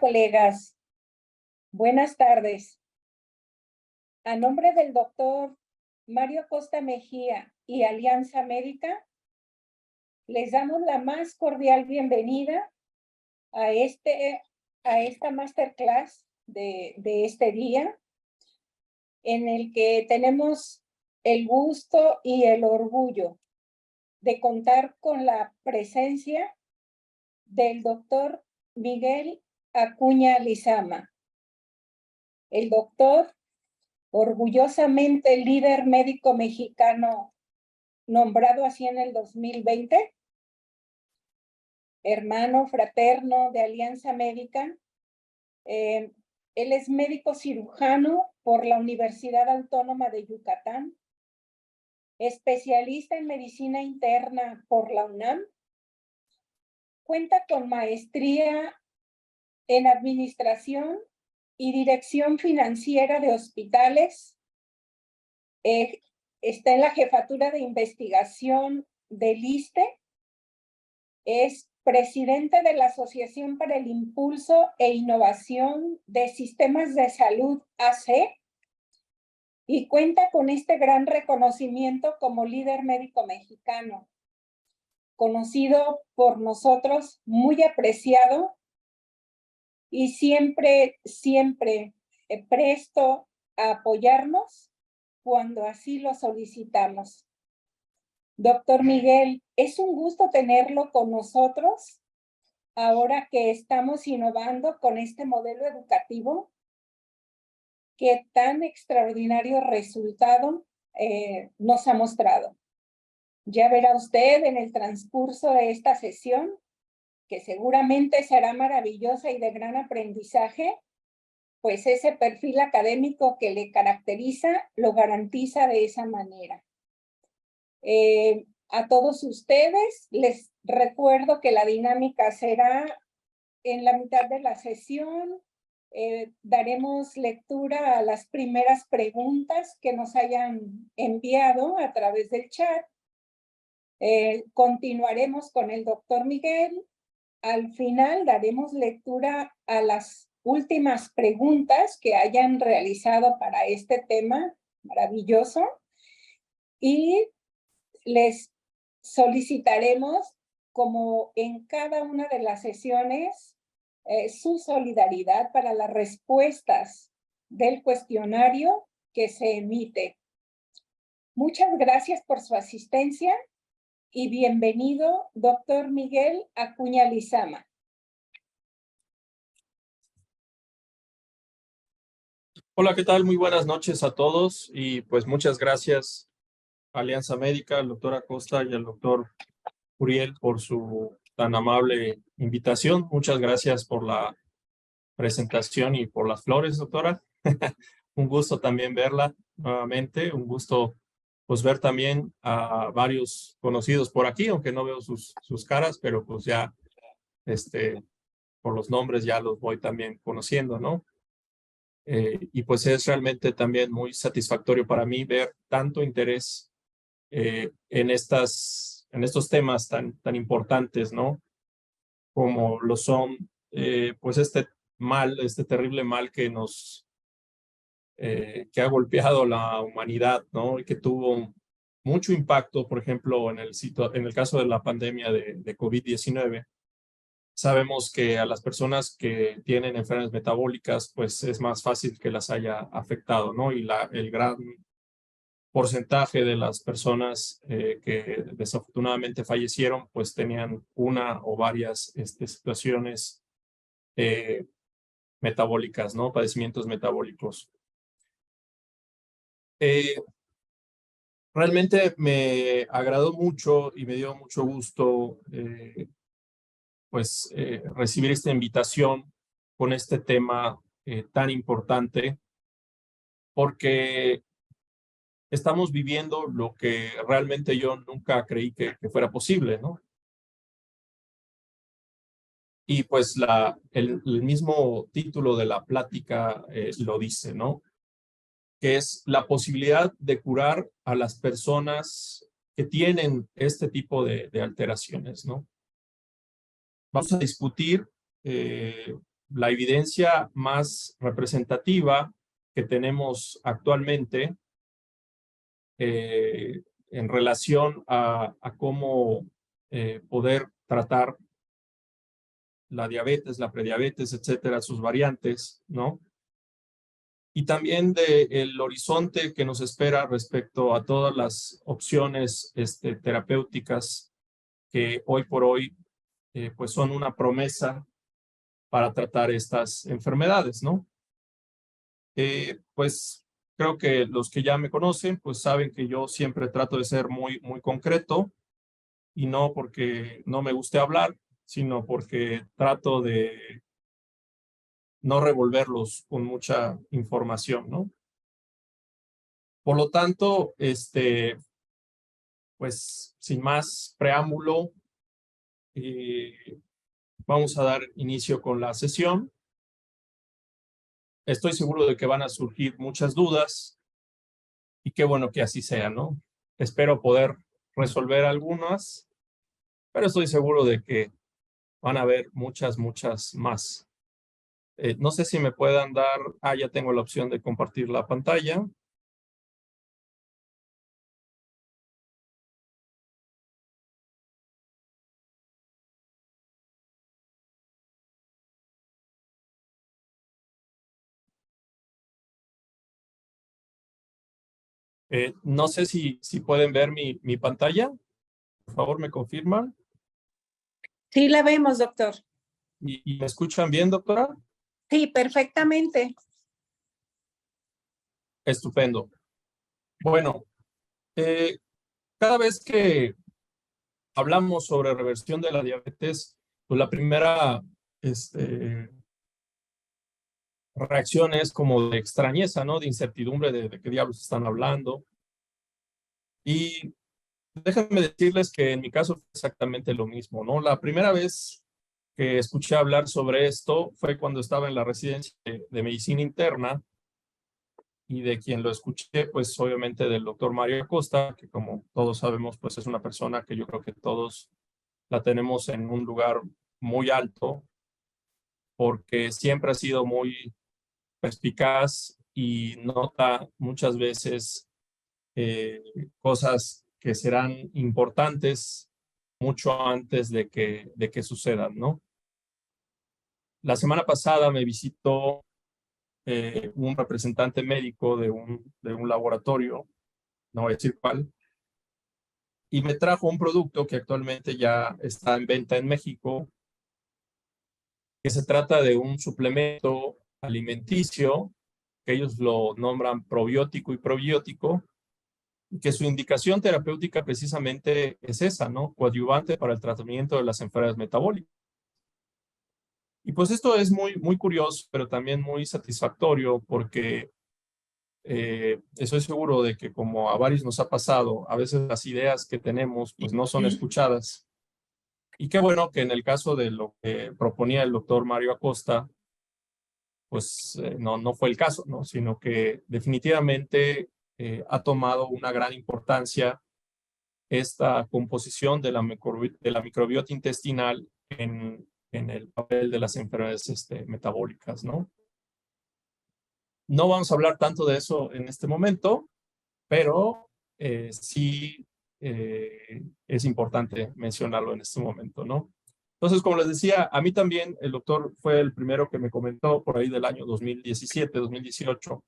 colegas. Buenas tardes. A nombre del doctor Mario Acosta Mejía y Alianza Médica, les damos la más cordial bienvenida a esta masterclass de este día, en el que tenemos el gusto y el orgullo de contar con la presencia del doctor Miguel Acuña Lizama. El doctor, orgullosamente líder médico mexicano, nombrado así en el 2020, hermano fraterno de Alianza Médica. Él es médico cirujano por la Universidad Autónoma de Yucatán, especialista en medicina interna por la UNAM, cuenta con maestría en administración y dirección financiera de hospitales, está en la jefatura de investigación del ISSSTE, es presidente de la Asociación para el Impulso e Innovación de Sistemas de Salud AC y cuenta con este gran reconocimiento como líder médico mexicano, conocido por nosotros, muy apreciado y siempre presto a apoyarnos cuando así lo solicitamos. Doctor Miguel, es un gusto tenerlo con nosotros ahora que estamos innovando con este modelo educativo que tan extraordinario resultado nos ha mostrado. Ya verá usted en el transcurso de esta sesión, que seguramente será maravillosa y de gran aprendizaje, pues ese perfil académico que le caracteriza lo garantiza de esa manera. A todos ustedes les recuerdo que la dinámica será en la mitad de la sesión. Daremos lectura a las primeras preguntas que nos hayan enviado a través del chat. Continuaremos con el doctor Miguel. Al final daremos lectura a las últimas preguntas que hayan realizado para este tema maravilloso y les solicitaremos, como en cada una de las sesiones, su solidaridad para las respuestas del cuestionario que se emite. Muchas gracias por su asistencia y bienvenido, doctor Miguel Acuña Lizama. Hola, ¿qué tal? Muy buenas noches a todos y pues muchas gracias a Alianza Médica, al doctor Acosta y al doctor Uriel por su tan amable invitación. Muchas gracias por la presentación y por las flores, doctora. Un gusto también verla nuevamente, un gusto pues ver también a varios conocidos por aquí, aunque no veo sus caras, pero pues ya por los nombres ya los voy también conociendo, ¿no? Y pues es realmente también muy satisfactorio para mí ver tanto interés en estos temas tan importantes, ¿no? Como lo son, pues este terrible mal que ha golpeado la humanidad, ¿no? Y que tuvo mucho impacto, por ejemplo, en el caso de la pandemia de COVID-19. Sabemos que a las personas que tienen enfermedades metabólicas, pues es más fácil que las haya afectado, ¿no? Y el gran porcentaje de las personas que desafortunadamente fallecieron, pues tenían una o varias situaciones metabólicas, ¿no? Padecimientos metabólicos. Realmente me agradó mucho y me dio mucho gusto recibir esta invitación con este tema tan importante, porque estamos viviendo lo que realmente yo nunca creí que fuera posible, ¿no? Y pues el mismo título de la plática lo dice, ¿no? Que es la posibilidad de curar a las personas que tienen este tipo de alteraciones, ¿no? Vamos a discutir la evidencia más representativa que tenemos actualmente en relación a cómo poder tratar la diabetes, la prediabetes, etcétera, sus variantes, ¿no? Y también del horizonte que nos espera respecto a todas las opciones terapéuticas que hoy por hoy pues son una promesa para tratar estas enfermedades, ¿no? Pues creo que los que ya me conocen, pues saben que yo siempre trato de ser muy concreto y no porque no me guste hablar, sino porque trato de no revolverlos con mucha información, ¿no? Por lo tanto, pues sin más preámbulo, vamos a dar inicio con la sesión. Estoy seguro de que van a surgir muchas dudas y qué bueno que así sea, ¿no? Espero poder resolver algunas, pero estoy seguro de que van a haber muchas más. No sé si me puedan dar, ya tengo la opción de compartir la pantalla. No sé si pueden ver mi pantalla. Por favor, me confirman. Sí, la vemos, doctor. ¿Y me escuchan bien, doctora? Sí, perfectamente. Estupendo. Bueno, cada vez que hablamos sobre reversión de la diabetes, pues la primera reacción es como de extrañeza, ¿no? De incertidumbre de qué diablos están hablando. Y déjenme decirles que en mi caso fue exactamente lo mismo, ¿no? La primera vez que escuché hablar sobre esto fue cuando estaba en la residencia de medicina interna y de quien lo escuché, pues obviamente del doctor Mario Acosta, que como todos sabemos, pues es una persona que yo creo que todos la tenemos en un lugar muy alto porque siempre ha sido muy perspicaz y nota muchas veces eh, cosas que serán importantes mucho antes de que sucedan, ¿no? La semana pasada me visitó un representante médico de un laboratorio, no voy a decir cuál, y me trajo un producto que actualmente ya está en venta en México, que se trata de un suplemento alimenticio, que ellos lo nombran probiótico y probiótico, y que su indicación terapéutica precisamente es esa, ¿no? Coadyuvante para el tratamiento de las enfermedades metabólicas. Y pues esto es muy curioso, pero también muy satisfactorio porque estoy seguro de que como a varios nos ha pasado, a veces las ideas que tenemos pues no son escuchadas. Y qué bueno que en el caso de lo que proponía el doctor Mario Acosta, pues no fue el caso, ¿no? Sino que definitivamente ha tomado una gran importancia esta composición de la microbiota intestinal en el papel de las enfermedades metabólicas, ¿no? No vamos a hablar tanto de eso en este momento, pero sí es importante mencionarlo en este momento, ¿no? Entonces, como les decía, a mí también el doctor fue el primero que me comentó por ahí del año 2017, 2018,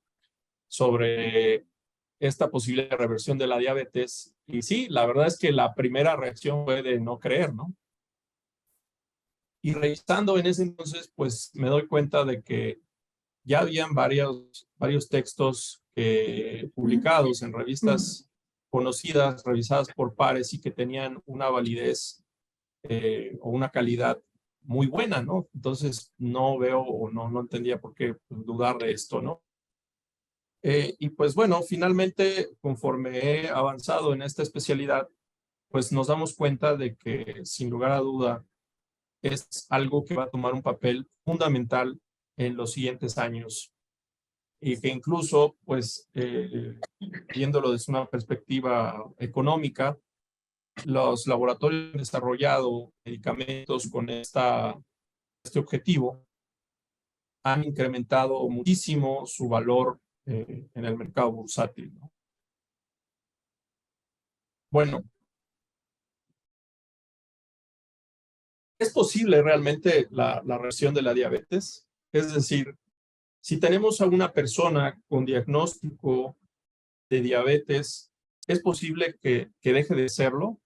sobre esta posible reversión de la diabetes. Y sí, la verdad es que la primera reacción fue de no creer, ¿no? Y revisando en ese entonces, pues me doy cuenta de que ya habían varios textos publicados en revistas conocidas, revisadas por pares y que tenían una validez o una calidad muy buena, ¿no? Entonces no veo o no entendía por qué dudar de esto, ¿no? Y pues bueno, finalmente, conforme he avanzado en esta especialidad, pues nos damos cuenta de que sin lugar a duda es algo que va a tomar un papel fundamental en los siguientes años y que incluso, pues, viéndolo desde una perspectiva económica, los laboratorios han desarrollado medicamentos con este objetivo han incrementado muchísimo su valor en el mercado bursátil, ¿no? Bueno, ¿es posible realmente la reversión de la diabetes? Es decir, si tenemos a una persona con diagnóstico de diabetes, ¿es posible que deje de serlo?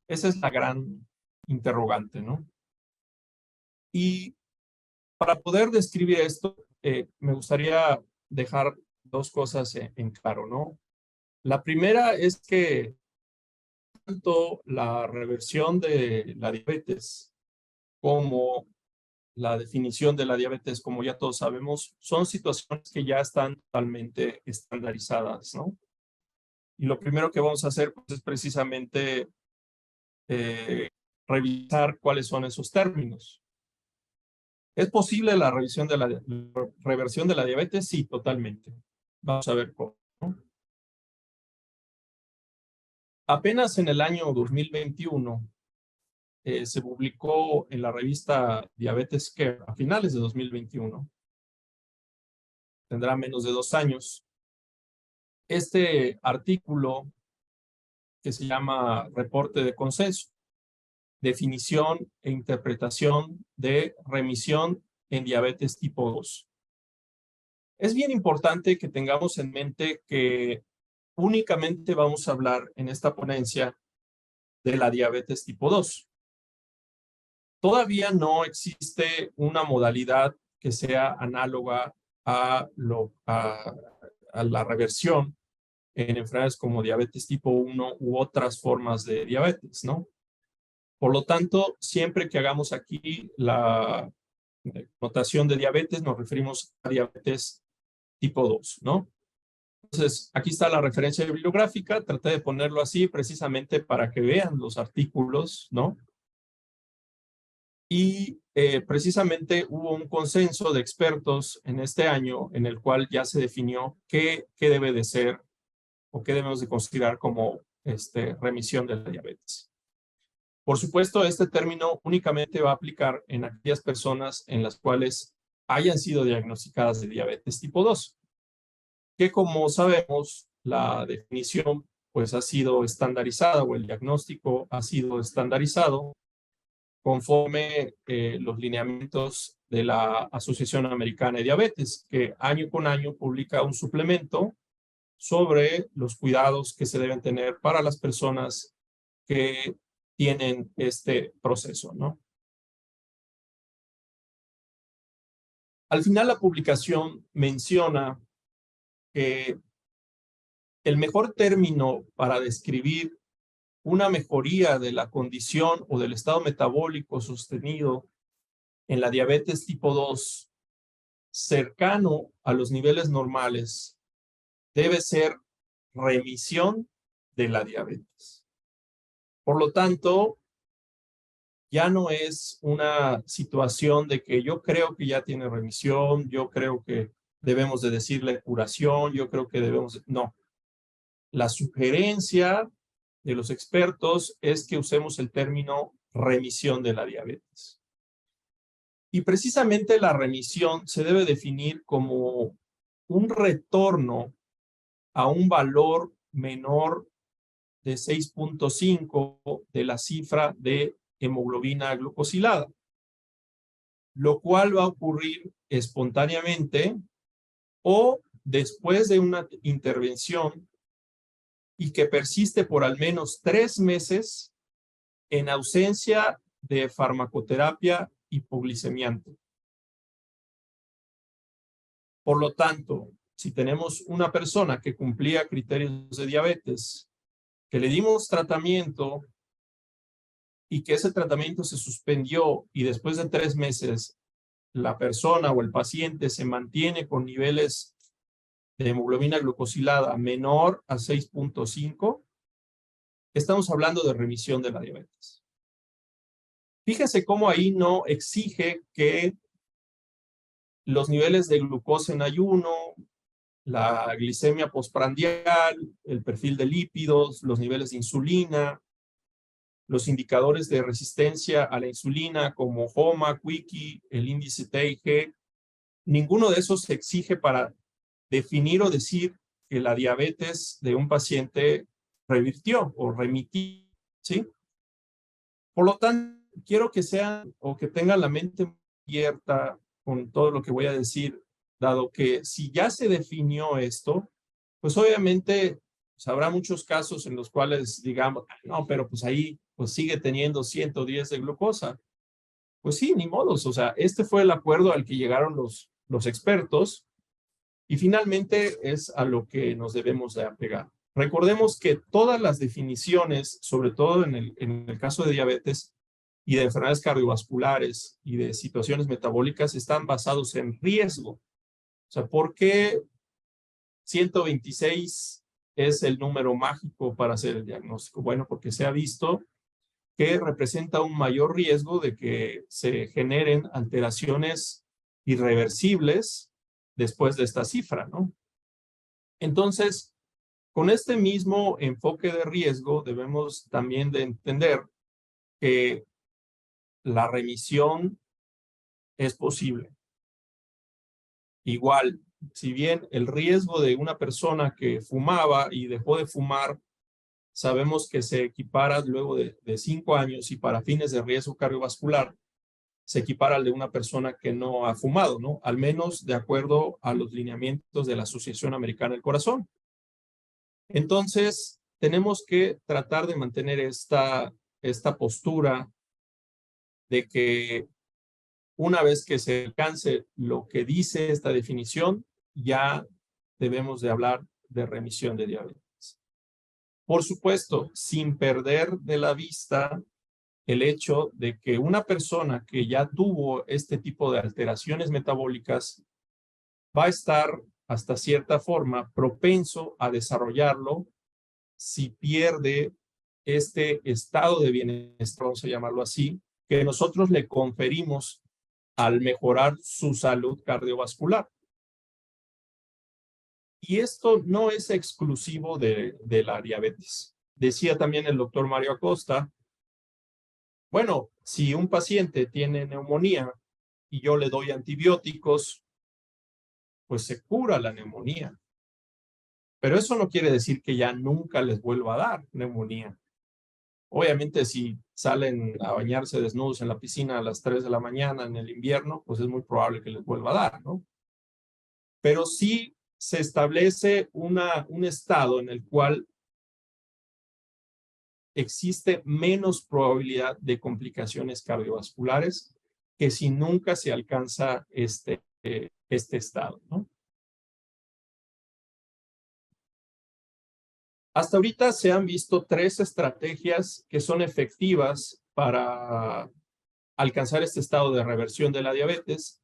Esa es la gran interrogante, ¿no? Y para poder describir esto, me gustaría dejar dos cosas en claro, ¿no? La primera es que tanto la reversión de la diabetes como la definición de la diabetes, como ya todos sabemos, son situaciones que ya están totalmente estandarizadas, ¿no? Y lo primero que vamos a hacer pues, es precisamente revisar cuáles son esos términos. ¿Es posible la reversión de la diabetes? Sí, totalmente. Vamos a ver cómo, ¿no? Apenas en el año 2021 se publicó en la revista Diabetes Care a finales de 2021. Tendrá menos de 2 años. Este artículo que se llama Reporte de Consenso, definición e interpretación de remisión en diabetes tipo 2. Es bien importante que tengamos en mente que únicamente vamos a hablar en esta ponencia de la diabetes tipo 2. Todavía no existe una modalidad que sea análoga a la reversión en enfermedades como diabetes tipo 1 u otras formas de diabetes, ¿no? Por lo tanto, siempre que hagamos aquí la notación de diabetes, nos referimos a diabetes tipo 2, ¿no? Entonces, aquí está la referencia bibliográfica, traté de ponerlo así precisamente para que vean los artículos, ¿no? Y precisamente hubo un consenso de expertos en este año en el cual ya se definió qué debe de ser o qué debemos de considerar como remisión de la diabetes. Por supuesto, este término únicamente va a aplicar en aquellas personas en las cuales hayan sido diagnosticadas de diabetes tipo 2, que como sabemos, la definición pues ha sido estandarizada o el diagnóstico ha sido estandarizado conforme los lineamientos de la Asociación Americana de Diabetes, que año con año publica un suplemento sobre los cuidados que se deben tener para las personas que tienen este proceso, ¿no? Al final la publicación menciona que el mejor término para describir una mejoría de la condición o del estado metabólico sostenido en la diabetes tipo 2 cercano a los niveles normales debe ser remisión de la diabetes. Por lo tanto, ya no es una situación de que yo creo que ya tiene remisión, yo creo que debemos de decirle curación, yo creo que debemos... No. La sugerencia de los expertos es que usemos el término remisión de la diabetes. Y precisamente la remisión se debe definir como un retorno a un valor menor de 6.5 de la cifra de hemoglobina glucosilada, lo cual va a ocurrir espontáneamente o después de una intervención y que persiste por al menos 3 meses en ausencia de farmacoterapia hipoglicemiante. Por lo tanto, si tenemos una persona que cumplía criterios de diabetes, que le dimos tratamiento y que ese tratamiento se suspendió y después de 3 meses la persona o el paciente se mantiene con niveles de hemoglobina glucosilada menor a 6.5, estamos hablando de remisión de la diabetes. Fíjese cómo ahí no exige que los niveles de glucosa en ayuno, la glicemia postprandial, el perfil de lípidos, los niveles de insulina, los indicadores de resistencia a la insulina como HOMA, Quickie, el índice TIG, ninguno de esos se exige para definir o decir que la diabetes de un paciente revirtió o remitió, ¿sí? Por lo tanto, quiero que sean o que tengan la mente abierta con todo lo que voy a decir, dado que si ya se definió esto, pues obviamente pues, habrá muchos casos en los cuales digamos, no, pero pues ahí pues sigue teniendo 110 de glucosa. Pues sí, ni modos, o sea, este fue el acuerdo al que llegaron los expertos y finalmente es a lo que nos debemos de apegar. Recordemos que todas las definiciones, sobre todo en el caso de diabetes y de enfermedades cardiovasculares y de situaciones metabólicas, están basados en riesgo. O sea, ¿por qué 126 es el número mágico para hacer el diagnóstico? Bueno, porque se ha visto que representa un mayor riesgo de que se generen alteraciones irreversibles después de esta cifra, ¿no? Entonces, con este mismo enfoque de riesgo, debemos también de entender que la remisión es posible. Igual, si bien el riesgo de una persona que fumaba y dejó de fumar, sabemos que se equipara luego de 5 años y para fines de riesgo cardiovascular, se equipara al de una persona que no ha fumado, ¿no? Al menos de acuerdo a los lineamientos de la Asociación Americana del Corazón. Entonces, tenemos que tratar de mantener esta postura de que una vez que se alcance lo que dice esta definición, ya debemos de hablar de remisión de diabetes. Por supuesto, sin perder de la vista el hecho de que una persona que ya tuvo este tipo de alteraciones metabólicas va a estar hasta cierta forma propenso a desarrollarlo si pierde este estado de bienestar, vamos a llamarlo así, que nosotros le conferimos al mejorar su salud cardiovascular. Y esto no es exclusivo de la diabetes. Decía también el doctor Mario Acosta, bueno, si un paciente tiene neumonía y yo le doy antibióticos, pues se cura la neumonía. Pero eso no quiere decir que ya nunca les vuelva a dar neumonía. Obviamente, si salen a bañarse desnudos en la piscina a las 3 de la mañana en el invierno, pues es muy probable que les vuelva a dar, ¿no? Pero sí se establece un estado en el cual existe menos probabilidad de complicaciones cardiovasculares que si nunca se alcanza este estado, ¿no? Hasta ahorita se han visto 3 estrategias que son efectivas para alcanzar este estado de reversión de la diabetes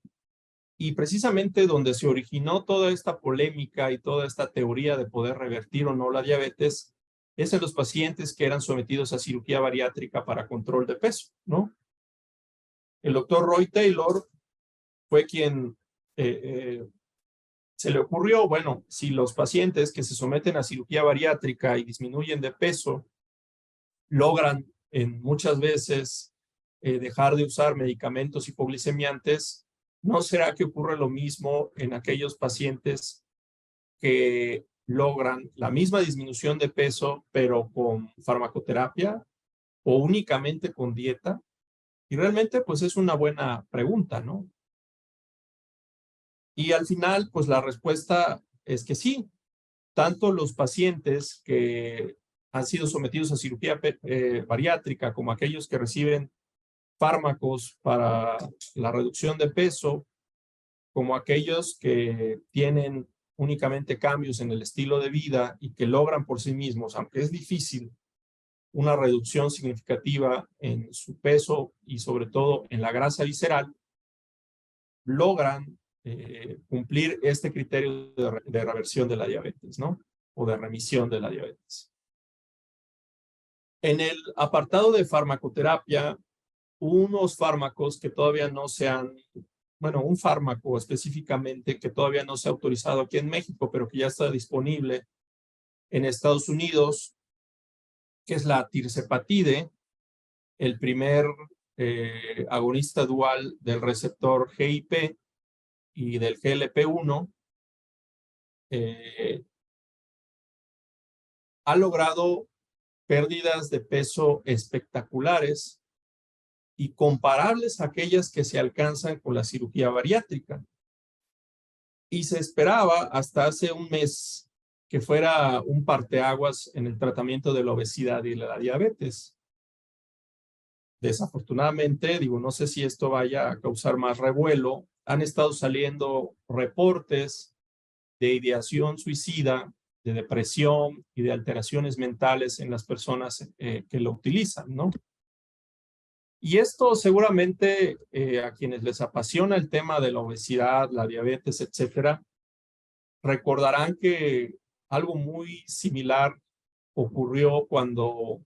y precisamente donde se originó toda esta polémica y toda esta teoría de poder revertir o no la diabetes es en los pacientes que eran sometidos a cirugía bariátrica para control de peso, ¿no? El doctor Roy Taylor fue quien se le ocurrió, bueno, si los pacientes que se someten a cirugía bariátrica y disminuyen de peso logran en muchas veces dejar de usar medicamentos hipoglicemiantes, ¿no será que ocurre lo mismo en aquellos pacientes que logran la misma disminución de peso, pero con farmacoterapia o únicamente con dieta? Y realmente, pues es una buena pregunta, ¿no? Y al final, pues la respuesta es que sí. Tanto los pacientes que han sido sometidos a cirugía bariátrica como aquellos que reciben fármacos para la reducción de peso, como aquellos que tienen únicamente cambios en el estilo de vida y que logran por sí mismos, aunque es difícil, una reducción significativa en su peso y sobre todo en la grasa visceral, logran cumplir este criterio de reversión de la diabetes, ¿no? O de remisión de la diabetes. En el apartado de farmacoterapia, unos fármacos que todavía no se han, bueno, un fármaco específicamente que todavía no se ha autorizado aquí en México, pero que ya está disponible en Estados Unidos, que es la tirzepatide, el primer agonista dual del receptor GIP, y del GLP-1 ha logrado pérdidas de peso espectaculares y comparables a aquellas que se alcanzan con la cirugía bariátrica. Y se esperaba hasta hace un mes que fuera un parteaguas en el tratamiento de la obesidad y la diabetes. Desafortunadamente, digo, no sé si esto vaya a causar más revuelo, han estado saliendo reportes de ideación suicida, de depresión y de alteraciones mentales en las personas que lo utilizan, ¿no? Y esto seguramente a quienes les apasiona el tema de la obesidad, la diabetes, etcétera, recordarán que algo muy similar ocurrió cuando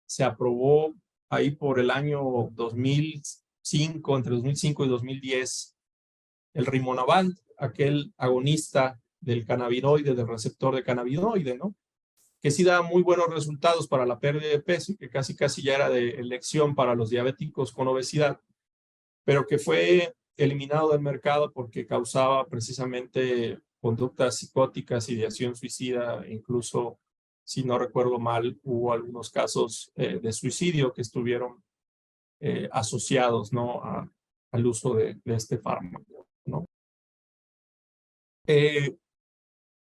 se aprobó ahí por el año 2005, entre 2005 y 2010, el Rimonabant, aquel agonista del cannabinoide, del receptor de cannabinoide, ¿no? Que sí da muy buenos resultados para la pérdida de peso y que casi ya era de elección para los diabéticos con obesidad, pero que fue eliminado del mercado porque causaba precisamente conductas psicóticas, ideación suicida, incluso, si no recuerdo mal, hubo algunos casos de suicidio que estuvieron asociados, ¿no? Al uso de este fármaco, ¿no?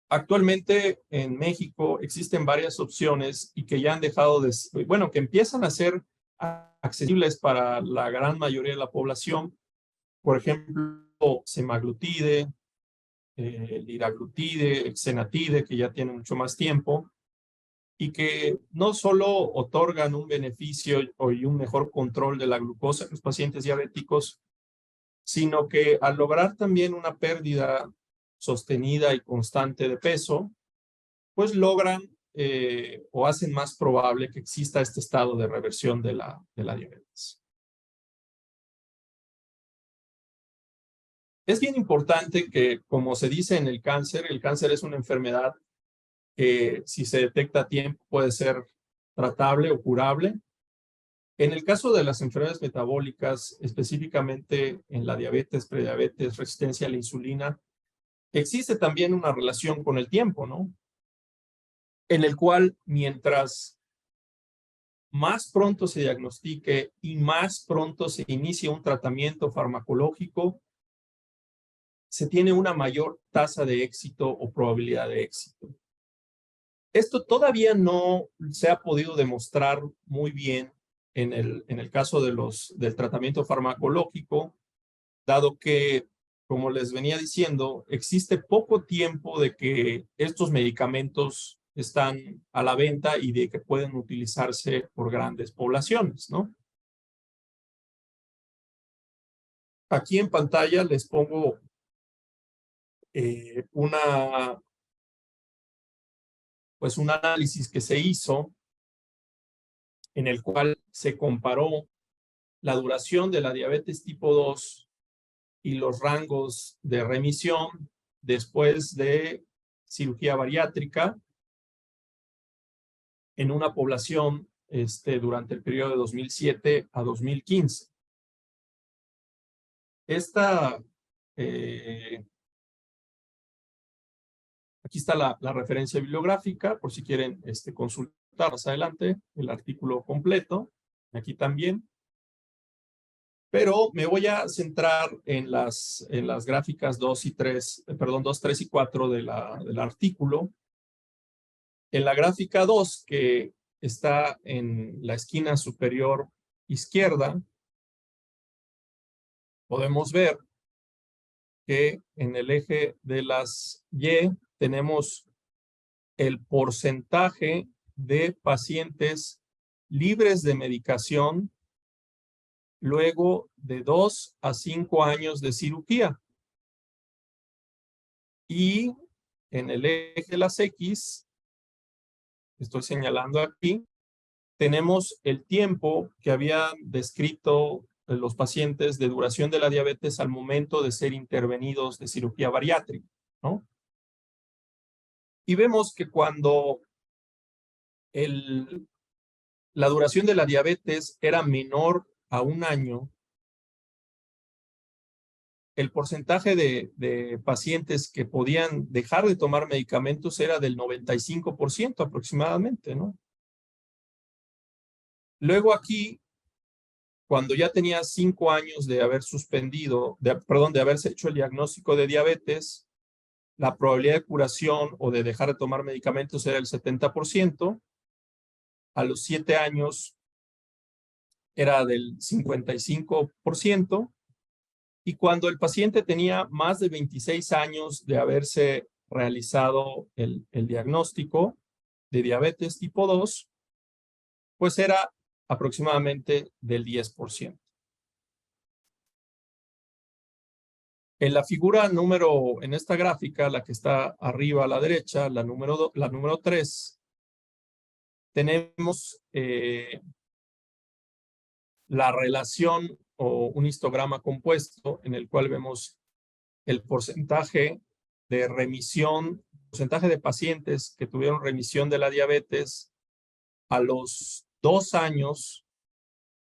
Actualmente en México existen varias opciones y que ya han dejado de, bueno, que empiezan a ser accesibles para la gran mayoría de la población. Por ejemplo, semaglutide, liraglutide, exenatide, que ya tienen mucho más tiempo y que no solo otorgan un beneficio y un mejor control de la glucosa en los pacientes diabéticos, sino que al lograr también una pérdida sostenida y constante de peso, pues logran o hacen más probable que exista este estado de reversión de la diabetes. Es bien importante que, como se dice en el cáncer es una enfermedad que si se detecta a tiempo puede ser tratable o curable. En el caso de las enfermedades metabólicas, específicamente en la diabetes, prediabetes, resistencia a la insulina, existe también una relación con el tiempo, ¿no? En el cual mientras más pronto se diagnostique y más pronto se inicie un tratamiento farmacológico, se tiene una mayor tasa de éxito o probabilidad de éxito. Esto todavía no se ha podido demostrar muy bien en el caso del tratamiento farmacológico, dado que, como les venía diciendo, existe poco tiempo de que estos medicamentos están a la venta y de que pueden utilizarse por grandes poblaciones, ¿no? Aquí en pantalla les pongo pues un análisis que se hizo en el cual se comparó la duración de la diabetes tipo 2 y los rangos de remisión después de cirugía bariátrica en una población durante el periodo de 2007 a 2015. Aquí está la referencia bibliográfica, por si quieren consultar más adelante el artículo completo. Aquí también. Pero me voy a centrar en las gráficas 2 y 3, perdón, 2, 3 y 4 del artículo. En la gráfica 2, que está en la esquina superior izquierda, podemos ver que en el eje de las Y tenemos el porcentaje de pacientes libres de medicación luego de 2 a 5 años de cirugía. Y en el eje de las X, estoy señalando aquí, tenemos el tiempo que habían descrito los pacientes de duración de la diabetes al momento de ser intervenidos de cirugía bariátrica, ¿no? Y vemos que cuando la duración de la diabetes era menor a 1 año, el porcentaje de pacientes que podían dejar de tomar medicamentos era del 95% aproximadamente, ¿no? Luego aquí, cuando ya tenía 5 años de haber suspendido, de haberse hecho el diagnóstico de diabetes, la probabilidad de curación o de dejar de tomar medicamentos era el 70%. A los 7 años era del 55%. Y cuando el paciente tenía más de 26 años de haberse realizado el diagnóstico de diabetes tipo 2, pues era aproximadamente del 10%. En la figura en esta gráfica, la que está arriba a la derecha, la número 3, tenemos la relación o un histograma compuesto en el cual vemos el porcentaje de remisión, porcentaje de pacientes que tuvieron remisión de la diabetes a los 2 años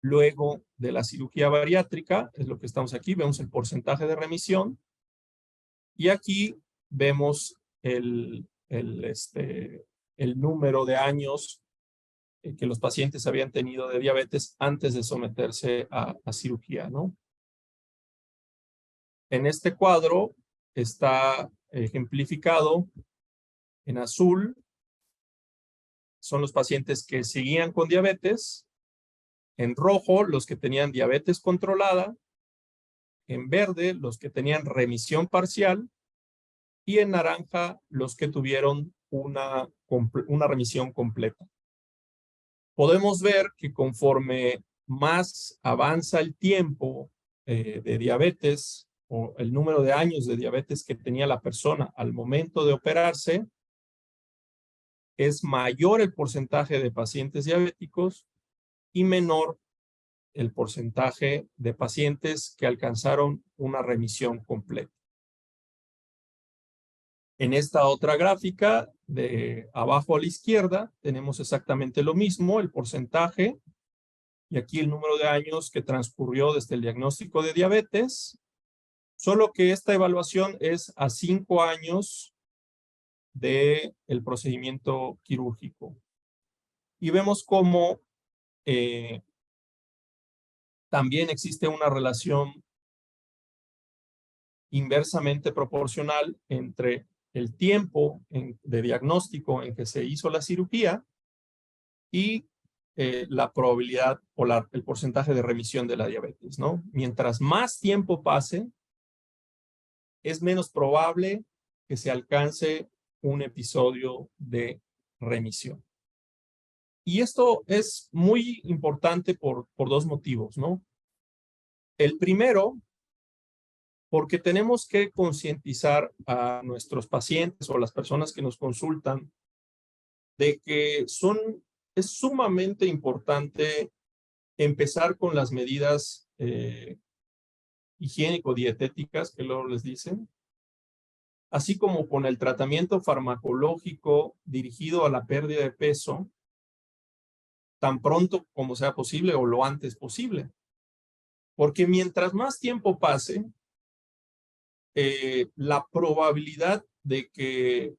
luego de la cirugía bariátrica, es lo que estamos aquí, vemos el porcentaje de remisión, y aquí vemos el número de años que los pacientes habían tenido de diabetes antes de someterse a cirugía, ¿no? En este cuadro está ejemplificado en azul, son los pacientes que seguían con diabetes, en rojo los que tenían diabetes controlada, en verde los que tenían remisión parcial y en naranja los que tuvieron una remisión completa. Podemos ver que conforme más avanza el tiempo de diabetes o el número de años de diabetes que tenía la persona al momento de operarse, es mayor el porcentaje de pacientes diabéticos y menor el porcentaje de pacientes que alcanzaron una remisión completa. En esta otra gráfica, de abajo a la izquierda, tenemos exactamente lo mismo, el porcentaje, y aquí el número de años que transcurrió desde el diagnóstico de diabetes, solo que esta evaluación es a 5 años del procedimiento quirúrgico. Y vemos cómo también existe una relación inversamente proporcional entre el tiempo de diagnóstico en que se hizo la cirugía y la probabilidad o el porcentaje de remisión de la diabetes, ¿no? Mientras más tiempo pase, es menos probable que se alcance un episodio de remisión. Y esto es muy importante por 2 motivos, ¿no? El primero, porque tenemos que concientizar a nuestros pacientes o a las personas que nos consultan de que es sumamente importante empezar con las medidas higiénico-dietéticas que luego les dicen, así como con el tratamiento farmacológico dirigido a la pérdida de peso, tan pronto como sea posible o lo antes posible. Porque mientras más tiempo pase, la probabilidad de que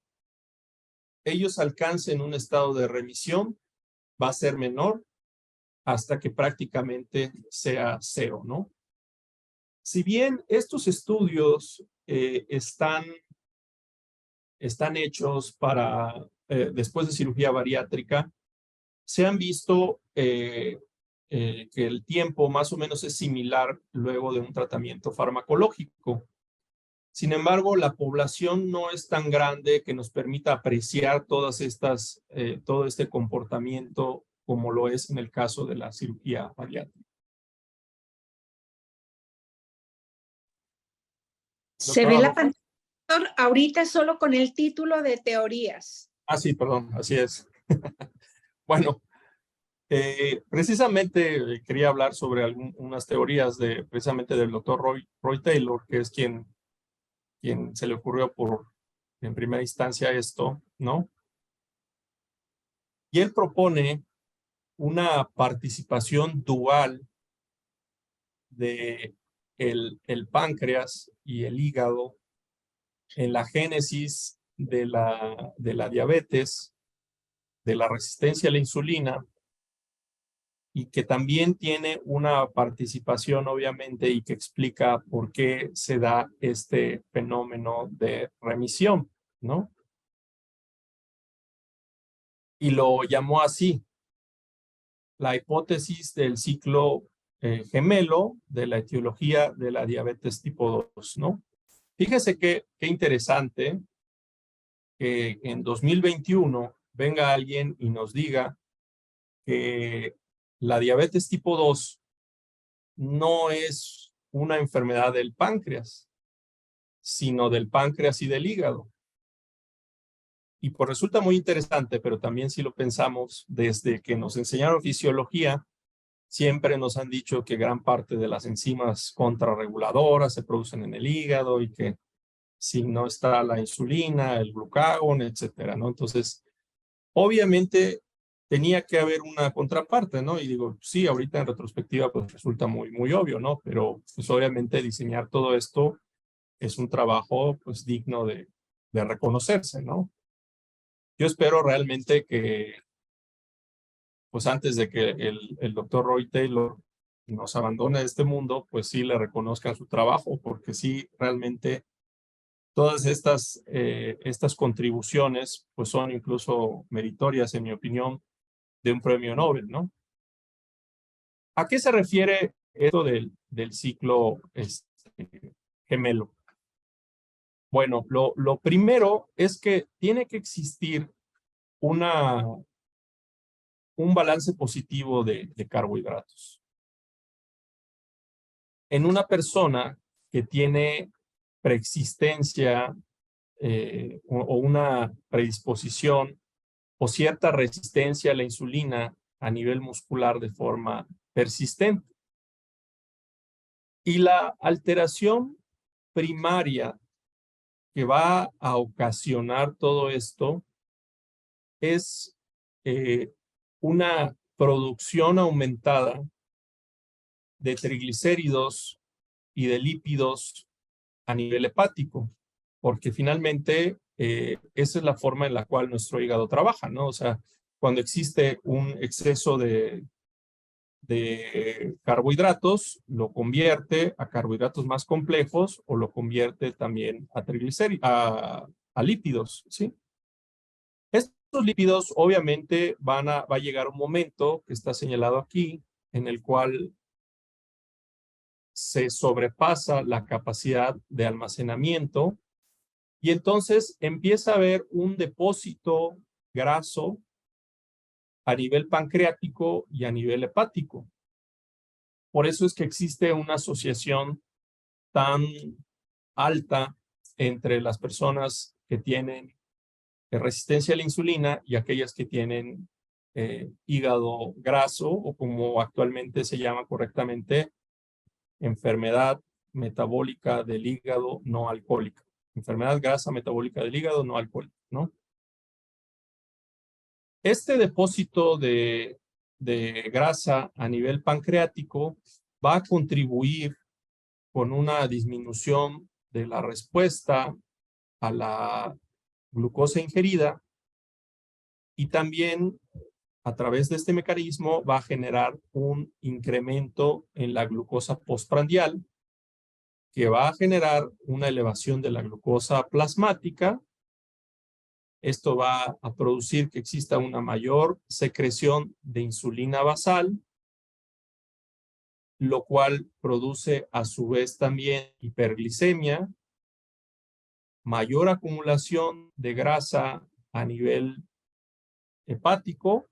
ellos alcancen un estado de remisión va a ser menor hasta que prácticamente sea 0, ¿no? Si bien estos estudios están hechos para después de cirugía bariátrica, se han visto que el tiempo más o menos es similar luego de un tratamiento farmacológico. Sin embargo, la población no es tan grande que nos permita apreciar todo este comportamiento como lo es en el caso de la cirugía bariátrica. Se ve la pantalla ahorita solo con el título de teorías. Ah, sí, perdón, así es. Bueno, precisamente quería hablar sobre unas teorías precisamente del doctor Roy Taylor, que es quien se le ocurrió en primera instancia esto, ¿no? Y él propone una participación dual de el páncreas y el hígado en la génesis de la diabetes, de la resistencia a la insulina, y que también tiene una participación, obviamente, y que explica por qué se da este fenómeno de remisión, ¿no? Y lo llamó así, la hipótesis del ciclo gemelo de la etiología de la diabetes tipo 2, ¿no? Fíjese qué interesante que en 2021 venga alguien y nos diga que la diabetes tipo 2 no es una enfermedad del páncreas, sino del páncreas y del hígado. Y pues resulta muy interesante, pero también si lo pensamos, desde que nos enseñaron fisiología, siempre nos han dicho que gran parte de las enzimas contrarreguladoras se producen en el hígado y que si no está la insulina, el glucagón, etcétera, ¿no? Entonces, obviamente tenía que haber una contraparte, ¿no? Y digo, sí, ahorita en retrospectiva pues resulta muy obvio, ¿no? Pero pues obviamente diseñar todo esto es un trabajo pues digno de reconocerse, ¿no? Yo espero realmente que pues antes de que el doctor Roy Taylor nos abandone de este mundo, pues sí le reconozcan su trabajo, porque sí, realmente todas estas contribuciones pues son incluso meritorias, en mi opinión, de un premio Nobel, ¿no? ¿A qué se refiere esto del ciclo gemelo? Bueno, lo primero es que tiene que existir un balance positivo de carbohidratos. En una persona que tiene preexistencia o una predisposición o cierta resistencia a la insulina a nivel muscular de forma persistente. Y la alteración primaria que va a ocasionar todo esto es una producción aumentada de triglicéridos y de lípidos a nivel hepático, porque finalmente esa es la forma en la cual nuestro hígado trabaja, ¿no? O sea, cuando existe un exceso de carbohidratos, lo convierte a carbohidratos más complejos o lo convierte también a triglicéridos, a lípidos, ¿sí? Estos lípidos obviamente va a llegar un momento que está señalado aquí, en el cual se sobrepasa la capacidad de almacenamiento y entonces empieza a haber un depósito graso a nivel pancreático y a nivel hepático. Por eso es que existe una asociación tan alta entre las personas que tienen resistencia a la insulina y aquellas que tienen hígado graso, o como actualmente se llama correctamente, enfermedad metabólica del hígado no alcohólica. Enfermedad grasa metabólica del hígado no alcohólica, ¿no? Este depósito de grasa a nivel pancreático va a contribuir con una disminución de la respuesta a la glucosa ingerida y también a través de este mecanismo va a generar un incremento en la glucosa postprandial que va a generar una elevación de la glucosa plasmática. Esto va a producir que exista una mayor secreción de insulina basal, lo cual produce a su vez también hiperglicemia, mayor acumulación de grasa a nivel hepático,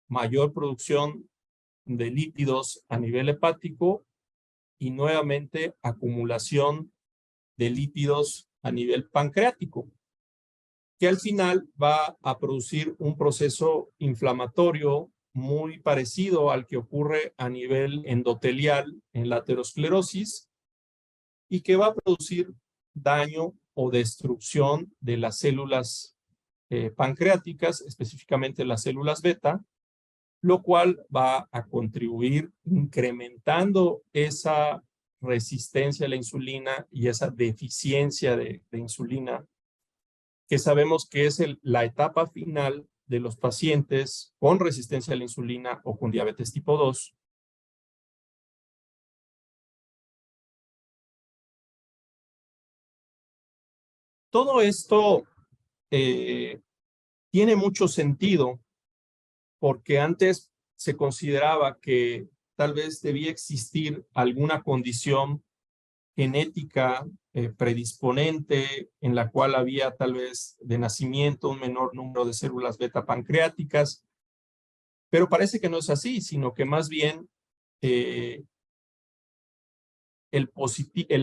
mayor producción de lípidos a nivel hepático y nuevamente acumulación de lípidos a nivel pancreático, que al final va a producir un proceso inflamatorio muy parecido al que ocurre a nivel endotelial en la aterosclerosis y que va a producir daño o destrucción de las células pancreáticas, específicamente las células beta, lo cual va a contribuir incrementando esa resistencia a la insulina y esa deficiencia de insulina, que sabemos que es la etapa final de los pacientes con resistencia a la insulina o con diabetes tipo 2. Todo esto tiene mucho sentido porque antes se consideraba que tal vez debía existir alguna condición genética predisponente en la cual había tal vez de nacimiento un menor número de células beta pancreáticas, pero parece que no es así, sino que más bien el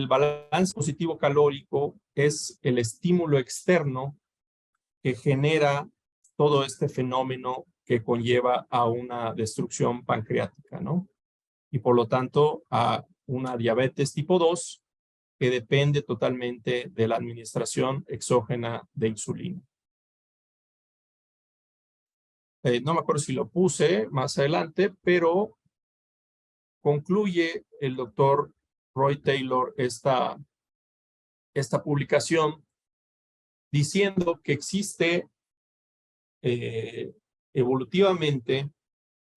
balance positivo calórico es el estímulo externo que genera todo este fenómeno que conlleva a una destrucción pancreática, ¿no? Y por lo tanto a una diabetes tipo 2 que depende totalmente de la administración exógena de insulina. No me acuerdo si lo puse más adelante, pero concluye el doctor Roy Taylor esta publicación diciendo que existe evolutivamente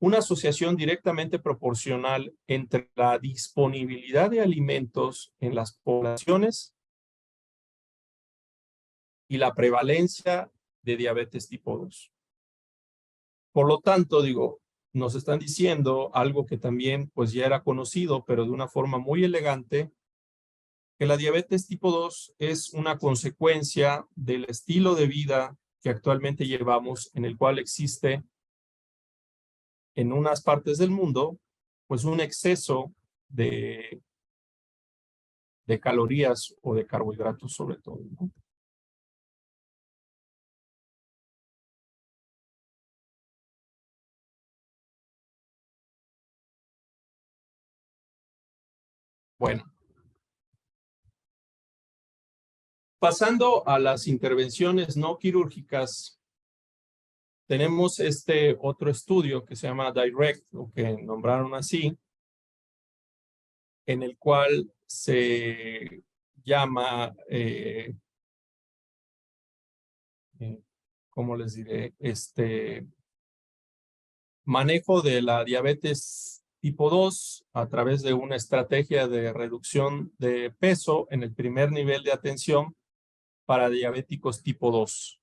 una asociación directamente proporcional entre la disponibilidad de alimentos en las poblaciones y la prevalencia de diabetes tipo 2. Por lo tanto, digo, nos están diciendo algo que también pues ya era conocido, pero de una forma muy elegante, que la diabetes tipo 2 es una consecuencia del estilo de vida que actualmente llevamos, en el cual existe en unas partes del mundo, pues un exceso de calorías o de carbohidratos sobre todo, ¿no? Bueno, pasando a las intervenciones no quirúrgicas, tenemos este otro estudio que se llama DIRECT, o que nombraron así, en el cual se llama, ¿cómo les diré? Manejo de la diabetes tipo 2 a través de una estrategia de reducción de peso en el primer nivel de atención para diabéticos tipo 2.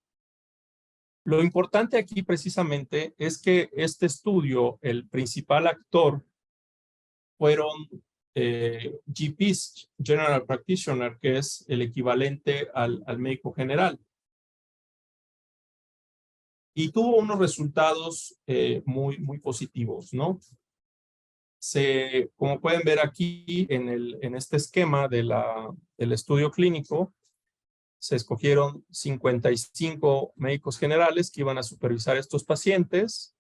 Lo importante aquí precisamente es que este estudio, el principal actor, fueron GPs, General Practitioner, que es el equivalente al médico general. Y tuvo unos resultados muy positivos, ¿no? Como pueden ver aquí en este esquema del estudio clínico, se escogieron 55 médicos generales que iban a supervisar estos pacientes,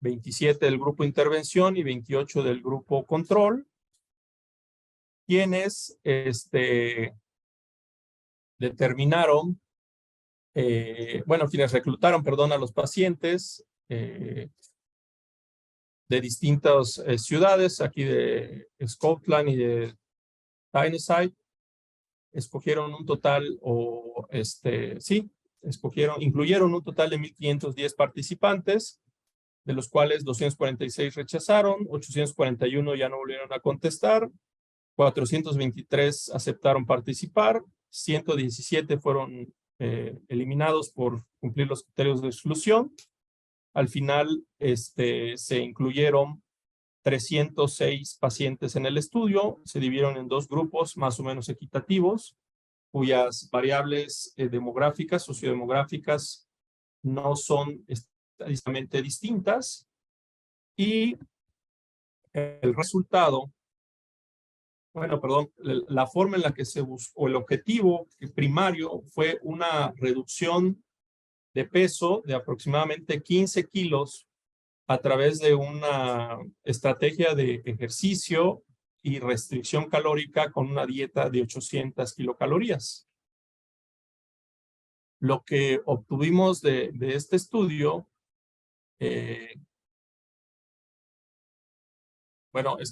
27 del grupo intervención y 28 del grupo control, quienes determinaron, quienes reclutaron, perdón, a los pacientes de distintas ciudades, aquí de Scotland y de Tyneside. Escogieron un total, incluyeron un total de 1,510 participantes, de los cuales 246 rechazaron, 841 ya no volvieron a contestar, 423 aceptaron participar, 117 fueron eliminados por cumplir los criterios de exclusión. Al final se incluyeron 306 pacientes en el estudio, se dividieron en dos grupos más o menos equitativos, cuyas variables demográficas, sociodemográficas, no son estadísticamente distintas, y el resultado, la forma en la que se buscó, el objetivo primario fue una reducción de peso de aproximadamente 15 kilos a través de una estrategia de ejercicio y restricción calórica con una dieta de 800 kilocalorías. Lo que obtuvimos de este estudio, es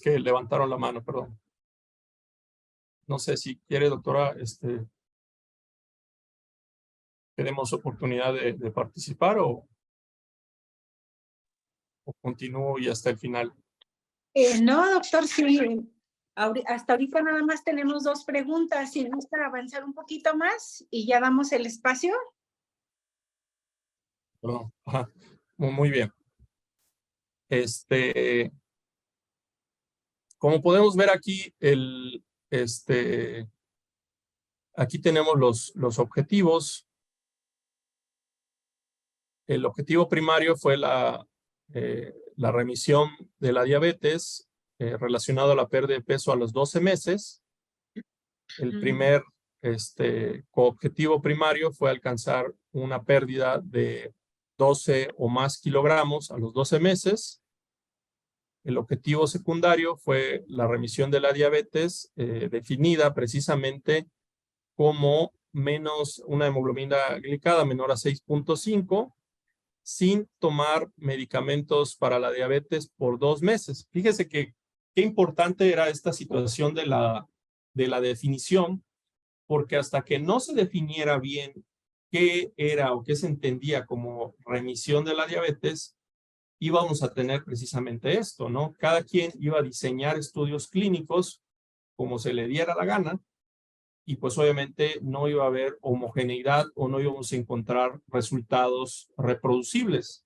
que levantaron la mano, perdón. No sé si quiere, doctora, que demos oportunidad de participar o continúo y hasta el final. No, doctor, sí. Hasta ahorita nada más tenemos 2 preguntas. Si gusta avanzar un poquito más y ya damos el espacio. Perdón. Ajá. Muy bien. Como podemos ver aquí, aquí tenemos los objetivos. El objetivo primario fue la remisión de la diabetes relacionado a la pérdida de peso a los 12 meses. El primer coobjetivo primario fue alcanzar una pérdida de 12 o más kilogramos a los 12 meses. El objetivo secundario fue la remisión de la diabetes, definida precisamente como menos una hemoglobina glicada menor a 6.5, sin tomar medicamentos para la diabetes por 2 meses. Fíjese que qué importante era esta situación de la definición, porque hasta que no se definiera bien qué era o qué se entendía como remisión de la diabetes, íbamos a tener precisamente esto, ¿no? Cada quien iba a diseñar estudios clínicos como se le diera la gana, y pues obviamente no iba a haber homogeneidad o no íbamos a encontrar resultados reproducibles.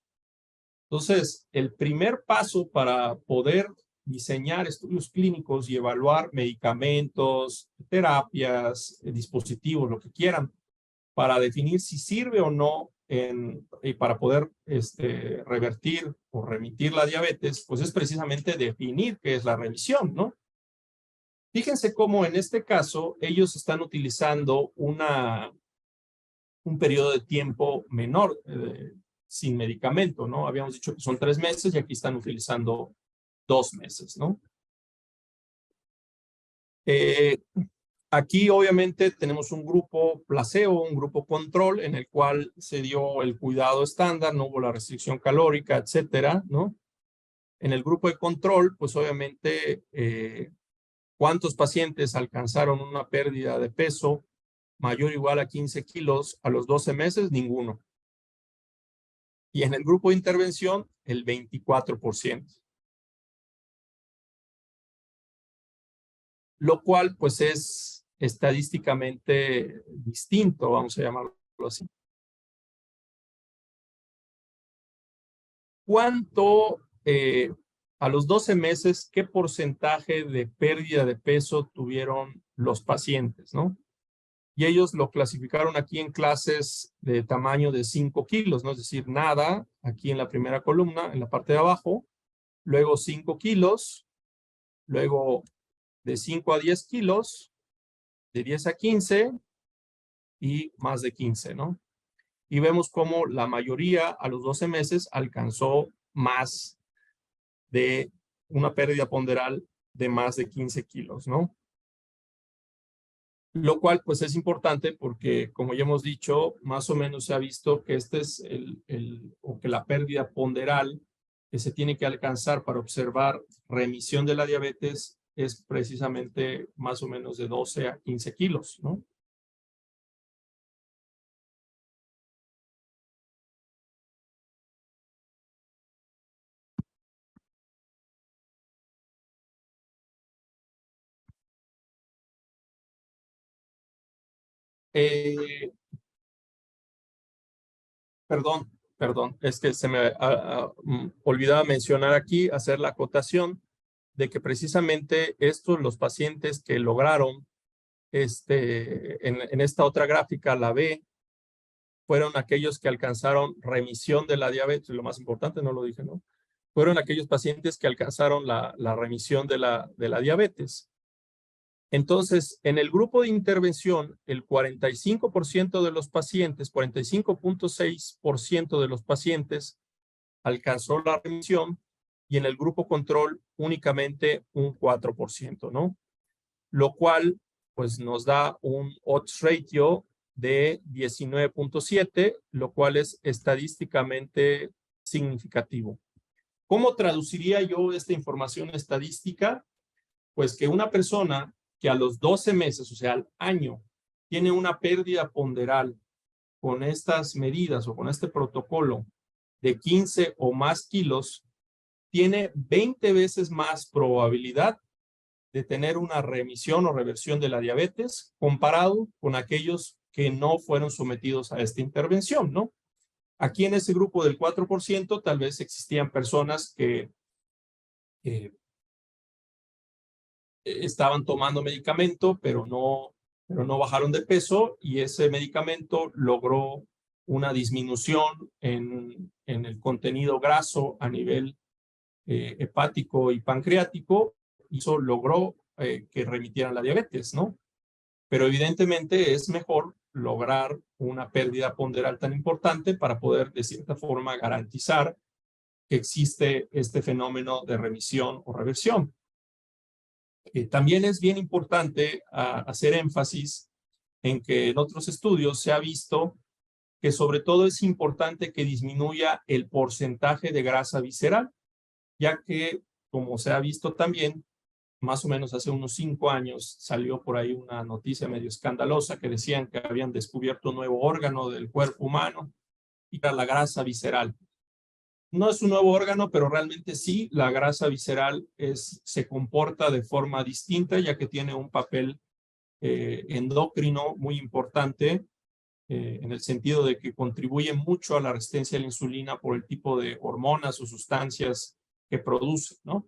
Entonces, el primer paso para poder diseñar estudios clínicos y evaluar medicamentos, terapias, dispositivos, lo que quieran, para definir si sirve o no y para poder revertir o remitir la diabetes, pues es precisamente definir qué es la remisión, ¿no? Fíjense cómo en este caso ellos están utilizando un periodo de tiempo menor sin medicamento, ¿no? Habíamos dicho que son 3 meses y aquí están utilizando 2 meses, ¿no? Aquí obviamente tenemos un grupo placebo, un grupo control en el cual se dio el cuidado estándar, no hubo la restricción calórica, etcétera, ¿no? En el grupo de control, pues obviamente, ¿cuántos pacientes alcanzaron una pérdida de peso mayor o igual a 15 kilos a los 12 meses? Ninguno. Y en el grupo de intervención, el 24%. Lo cual, pues, es estadísticamente distinto, vamos a llamarlo así. ¿Cuánto, a los 12 meses, qué porcentaje de pérdida de peso tuvieron los pacientes, ¿no? Y ellos lo clasificaron aquí en clases de tamaño de 5 kilos, ¿no? Es decir, nada, aquí en la primera columna, en la parte de abajo, luego 5 kilos, luego de 5 a 10 kilos, de 10 a 15 y más de 15, ¿no? Y vemos cómo la mayoría a los 12 meses alcanzó más de una pérdida ponderal de más de 15 kilos, ¿no? Lo cual, pues, es importante porque, como ya hemos dicho, más o menos se ha visto que este es o que la pérdida ponderal que se tiene que alcanzar para observar remisión de la diabetes es precisamente más o menos de 12 a 15 kilos, ¿no? Perdón, es que se me olvidaba mencionar aquí, hacer la acotación de que precisamente estos, los pacientes que lograron, en esta otra gráfica, la B, fueron aquellos que alcanzaron remisión de la diabetes, lo más importante, no lo dije, ¿no? Fueron aquellos pacientes que alcanzaron la remisión de la diabetes. Entonces, en el grupo de intervención, el 45% de los pacientes, 45.6% de los pacientes alcanzó la remisión, y en el grupo control únicamente un 4%, ¿no? Lo cual, pues, nos da un odds ratio de 19.7, lo cual es estadísticamente significativo. ¿Cómo traduciría yo esta información estadística? Pues que una persona que a los 12 meses, o sea, al año, tiene una pérdida ponderal con estas medidas o con este protocolo de 15 o más kilos, tiene 20 veces más probabilidad de tener una remisión o reversión de la diabetes comparado con aquellos que no fueron sometidos a esta intervención, ¿no? Aquí en ese grupo del 4%, tal vez existían personas que estaban tomando medicamento, pero no bajaron de peso, y ese medicamento logró una disminución en el contenido graso a nivel hepático y pancreático, y eso logró que remitieran la diabetes, ¿no? Pero evidentemente es mejor lograr una pérdida ponderal tan importante para poder, de cierta forma, garantizar que existe este fenómeno de remisión o reversión. También es bien importante hacer énfasis en que en otros estudios se ha visto que sobre todo es importante que disminuya el porcentaje de grasa visceral, ya que, como se ha visto también, más o menos hace unos 5 años salió por ahí una noticia medio escandalosa que decían que habían descubierto un nuevo órgano del cuerpo humano, y era la grasa visceral. No es un nuevo órgano, pero realmente sí, la grasa visceral se comporta de forma distinta, ya que tiene un papel endocrino muy importante, en el sentido de que contribuye mucho a la resistencia a la insulina por el tipo de hormonas o sustancias que produce, ¿no?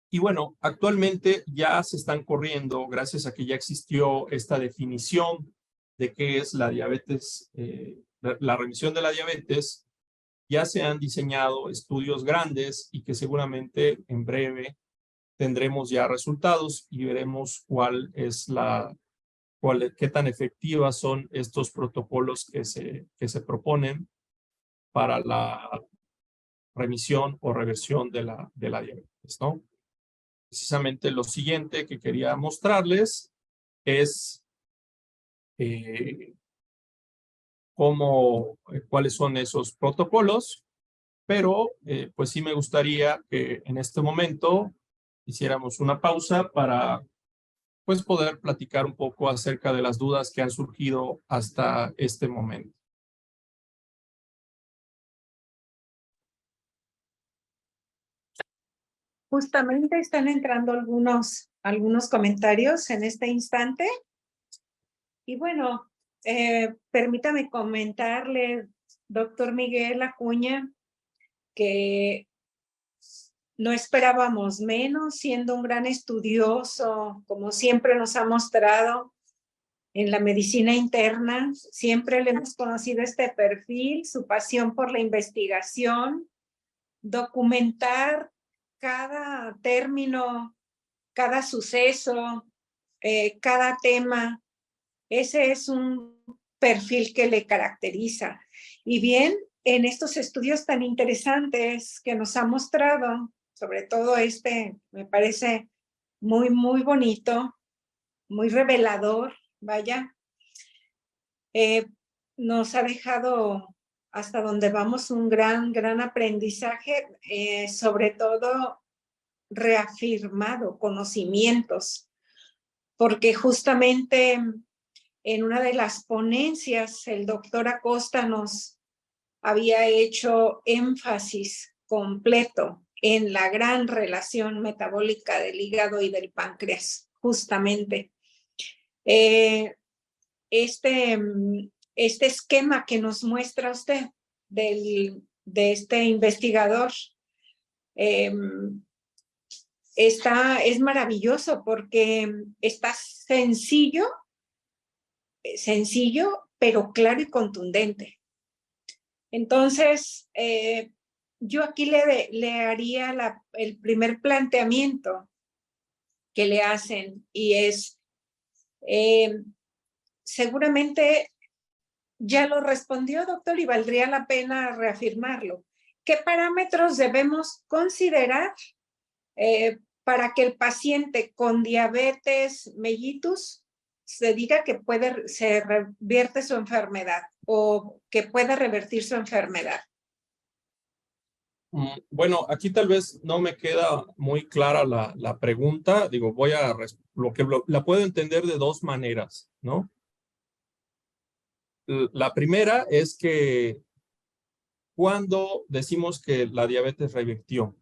Y bueno, actualmente ya se están corriendo, gracias a que ya existió esta definición de qué es la diabetes, la remisión de la diabetes. Ya se han diseñado estudios grandes y que seguramente en breve tendremos ya resultados y veremos qué tan efectivas son estos protocolos que se proponen para la remisión o reversión de la diabetes, ¿no? Precisamente lo siguiente que quería mostrarles es cuáles son esos protocolos, pero pues sí me gustaría que en este momento hiciéramos una pausa para pues poder platicar un poco acerca de las dudas que han surgido hasta este momento. Justamente están entrando algunos comentarios en este instante. Y bueno, permítame comentarle, doctor Miguel Acuña, que no esperábamos menos, siendo un gran estudioso, como siempre nos ha mostrado en la medicina interna. Siempre le hemos conocido este perfil, su pasión por la investigación, documentar cada término, cada suceso, cada tema. Ese es un perfil que le caracteriza. Y bien, en estos estudios tan interesantes que nos ha mostrado, sobre todo me parece muy, muy bonito, muy revelador, vaya, nos ha dejado hasta donde vamos un gran aprendizaje, sobre todo reafirmado conocimientos, porque justamente en una de las ponencias el doctor Acosta nos había hecho énfasis completo en la gran relación metabólica del hígado y del páncreas, justamente. Este esquema que nos muestra usted de este investigador es maravilloso, porque está sencillo, pero claro y contundente. Entonces, yo aquí le haría el primer planteamiento que le hacen, y es, seguramente ya lo respondió, doctor, y valdría la pena reafirmarlo. ¿Qué parámetros debemos considerar para que el paciente con diabetes mellitus se diga que se revierte su enfermedad o que puede revertir su enfermedad? Bueno, aquí tal vez no me queda muy clara la pregunta. Digo, la puedo entender de dos maneras, ¿no? La primera es que cuando decimos que la diabetes revirtió,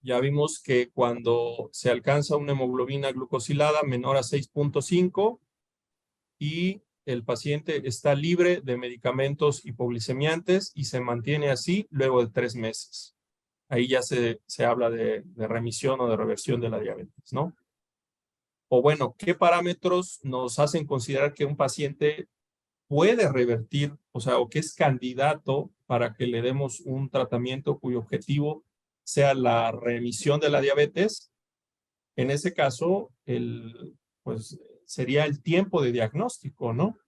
ya vimos que cuando se alcanza una hemoglobina glucosilada menor a 6.5 y el paciente está libre de medicamentos hipoglicemiantes y se mantiene así luego de 3 meses. Ahí ya se habla de remisión o de reversión de la diabetes, ¿no? O bueno, ¿qué parámetros nos hacen considerar que un paciente puede revertir, o sea, o que es candidato para que le demos un tratamiento cuyo objetivo sea la remisión de la diabetes? En ese caso, pues sería el tiempo de diagnóstico, ¿no?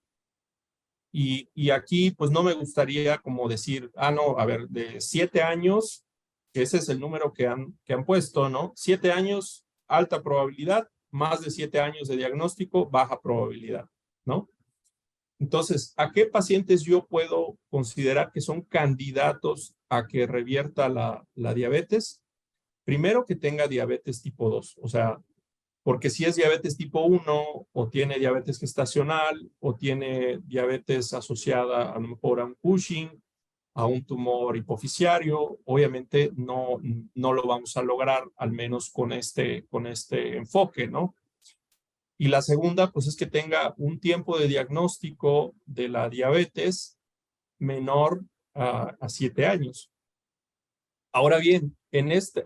Y aquí, pues no me gustaría como decir, no, a ver, de 7 años, que ese es el número que han puesto, ¿no? 7 años, alta probabilidad, más de 7 años de diagnóstico, baja probabilidad, ¿no? Entonces, ¿a qué pacientes yo puedo considerar que son candidatos a que revierta la diabetes? Primero, que tenga diabetes tipo 2, o sea, porque si es diabetes tipo 1 o tiene diabetes gestacional o tiene diabetes asociada a lo mejor a un Cushing, a un tumor hipofisiario, obviamente no lo vamos a lograr, al menos con este enfoque, ¿no? Y la segunda, pues es que tenga un tiempo de diagnóstico de la diabetes menor a 7 años. Ahora bien,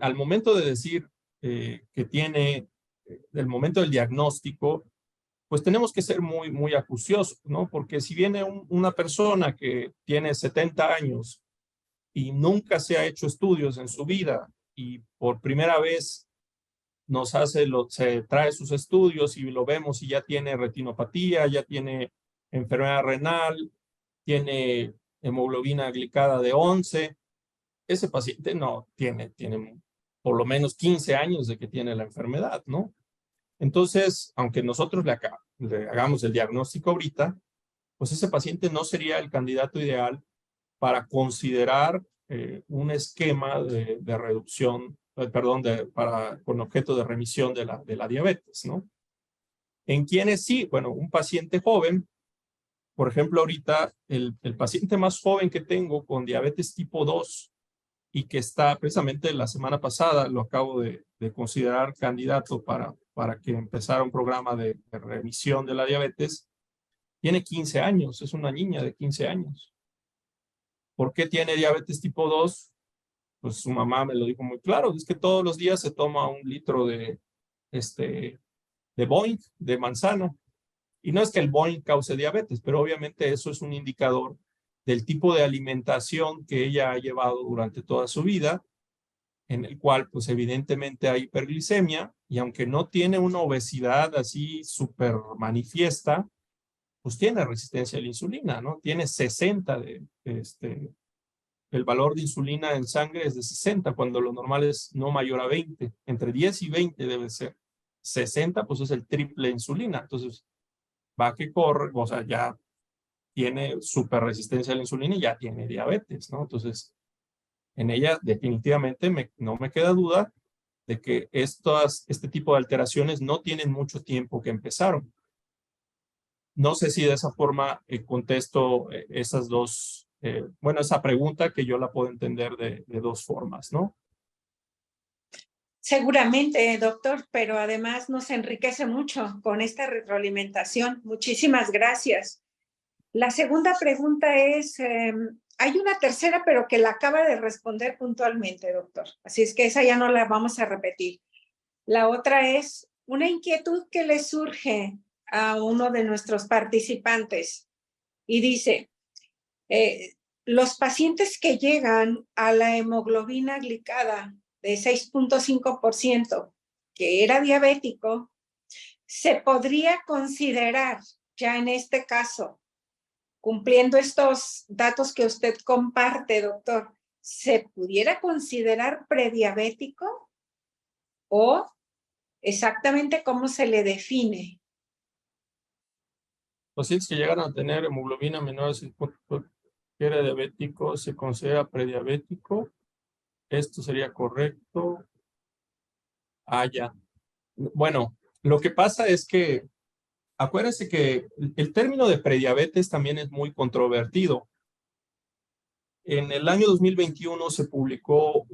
al momento de decir que tiene, el momento del diagnóstico, pues tenemos que ser muy, muy acuciosos, ¿no? Porque si viene una persona que tiene 70 años y nunca se ha hecho estudios en su vida y por primera vez se trae sus estudios y lo vemos y ya tiene retinopatía, ya tiene enfermedad renal, tiene hemoglobina glicada de 11, ese paciente no tiene por lo menos 15 años de que tiene la enfermedad, ¿no? Entonces, aunque nosotros le hagamos el diagnóstico ahorita, pues ese paciente no sería el candidato ideal para considerar un esquema de reducción, perdón, con objeto de remisión de la diabetes, ¿no? En quienes sí, bueno, un paciente joven, por ejemplo, ahorita el paciente más joven que tengo con diabetes tipo 2 y que está precisamente la semana pasada, lo acabo de considerar candidato para que empezara un programa de remisión de la diabetes, tiene 15 años, es una niña de 15 años. ¿Por qué tiene diabetes tipo 2? Pues su mamá me lo dijo muy claro, es que todos los días se toma 1 litro de Boing, de manzana. Y no es que el Boing cause diabetes, pero obviamente eso es un indicador del tipo de alimentación que ella ha llevado durante toda su vida, en el cual pues evidentemente hay hiperglicemia y aunque no tiene una obesidad así súper manifiesta, pues tiene resistencia a la insulina, ¿no? Tiene 60 el valor de insulina en sangre es de 60, cuando lo normal es no mayor a 20. Entre 10 y 20 debe ser. 60, pues es el triple de insulina. Entonces, va que corre, o sea, ya tiene súper resistencia a la insulina y ya tiene diabetes, ¿no? Entonces, en ella definitivamente no me queda duda de que este tipo de alteraciones no tienen mucho tiempo que empezaron. No sé si de esa forma contesto esas dos, esa pregunta que yo la puedo entender de dos formas, ¿no? Seguramente, doctor, pero además nos enriquece mucho con esta retroalimentación. Muchísimas gracias. La segunda pregunta es, hay una tercera, pero que la acaba de responder puntualmente, doctor. Así es que esa ya no la vamos a repetir. La otra es una inquietud que le surge a uno de nuestros participantes y dice, los pacientes que llegan a la hemoglobina glicada de 6.5%, que era diabético, se podría considerar ya en este caso, cumpliendo estos datos que usted comparte, doctor, ¿se pudiera considerar prediabético o exactamente cómo se le define? Pacientes que llegan a tener hemoglobina menor a 5, que era diabético, se considera prediabético. Esto sería correcto. Ah, ya. Bueno, lo que pasa es que, acuérdense que el término de prediabetes también es muy controvertido. En el año 2021 se publicó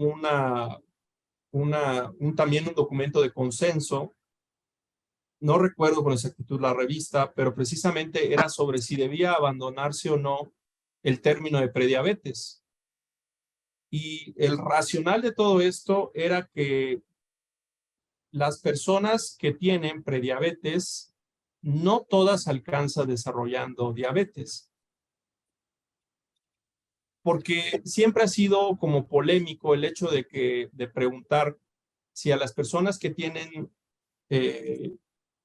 también un documento de consenso. No recuerdo con exactitud la revista, pero precisamente era sobre si debía abandonarse o no el término de prediabetes. Y el racional de todo esto era que las personas que tienen prediabetes, no todas alcanzan desarrollando diabetes. Porque siempre ha sido como polémico el hecho de preguntar si a las personas que tienen,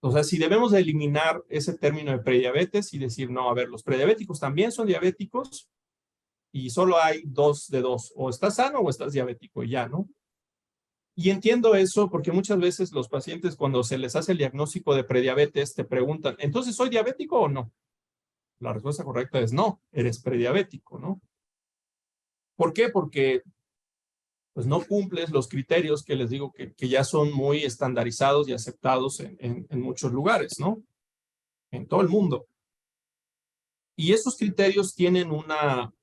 o sea, si debemos de eliminar ese término de prediabetes y decir, no, a ver, los prediabéticos también son diabéticos y solo hay dos de dos, o estás sano o estás diabético y ya, ¿no? Y entiendo eso porque muchas veces los pacientes cuando se les hace el diagnóstico de prediabetes te preguntan, ¿entonces soy diabético o no? La respuesta correcta es no, eres prediabético, ¿no? ¿Por qué? Porque pues no cumples los criterios que les digo que ya son muy estandarizados y aceptados en muchos lugares, ¿no? En todo el mundo. Y esos criterios tienen una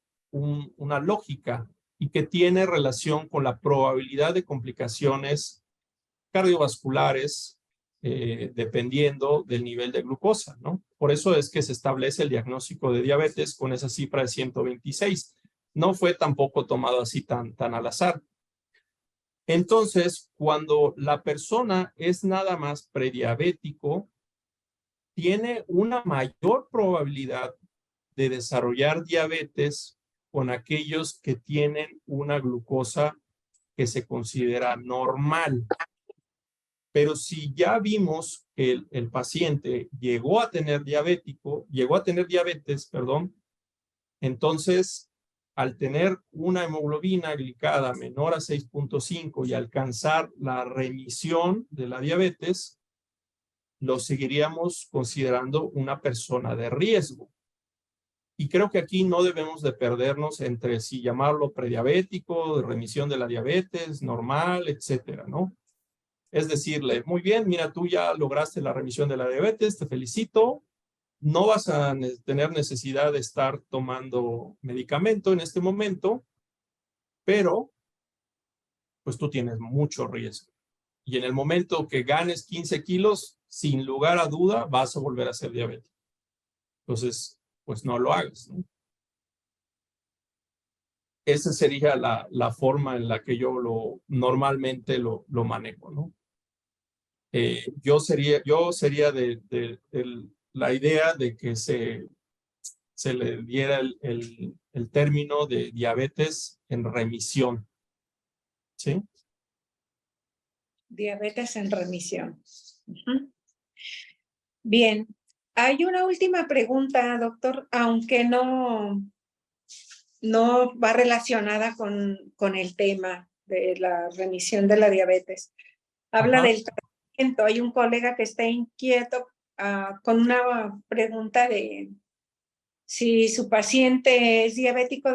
lógica y que tiene relación con la probabilidad de complicaciones cardiovasculares dependiendo del nivel de glucosa, ¿no? Por eso es que se establece el diagnóstico de diabetes con esa cifra de 126. No fue tampoco tomado así tan al azar. Entonces, cuando la persona es nada más prediabético, tiene una mayor probabilidad de desarrollar diabetes con aquellos que tienen una glucosa que se considera normal. Pero si ya vimos que el paciente llegó a tener diabetes, perdón, entonces al tener una hemoglobina glicada menor a 6.5 y alcanzar la remisión de la diabetes, lo seguiríamos considerando una persona de riesgo. Y creo que aquí no debemos de perdernos entre si llamarlo prediabético, de remisión de la diabetes, normal, etcétera, ¿no? Es decirle, muy bien, mira, tú ya lograste la remisión de la diabetes, te felicito, no vas a tener necesidad de estar tomando medicamento en este momento, pero pues tú tienes mucho riesgo. Y en el momento que ganes 15 kilos, sin lugar a duda, vas a volver a ser diabético. Entonces, pues no lo hagas, ¿no? Esa sería la forma en la que yo normalmente lo manejo, ¿no? Yo sería de la idea de que se le diera el término de diabetes en remisión, ¿sí? Diabetes en remisión. Bien, hay una última pregunta, doctor, aunque no va relacionada con el tema de la remisión de la diabetes. Habla del tratamiento. Hay un colega que está inquieto con una pregunta de si su paciente es diabético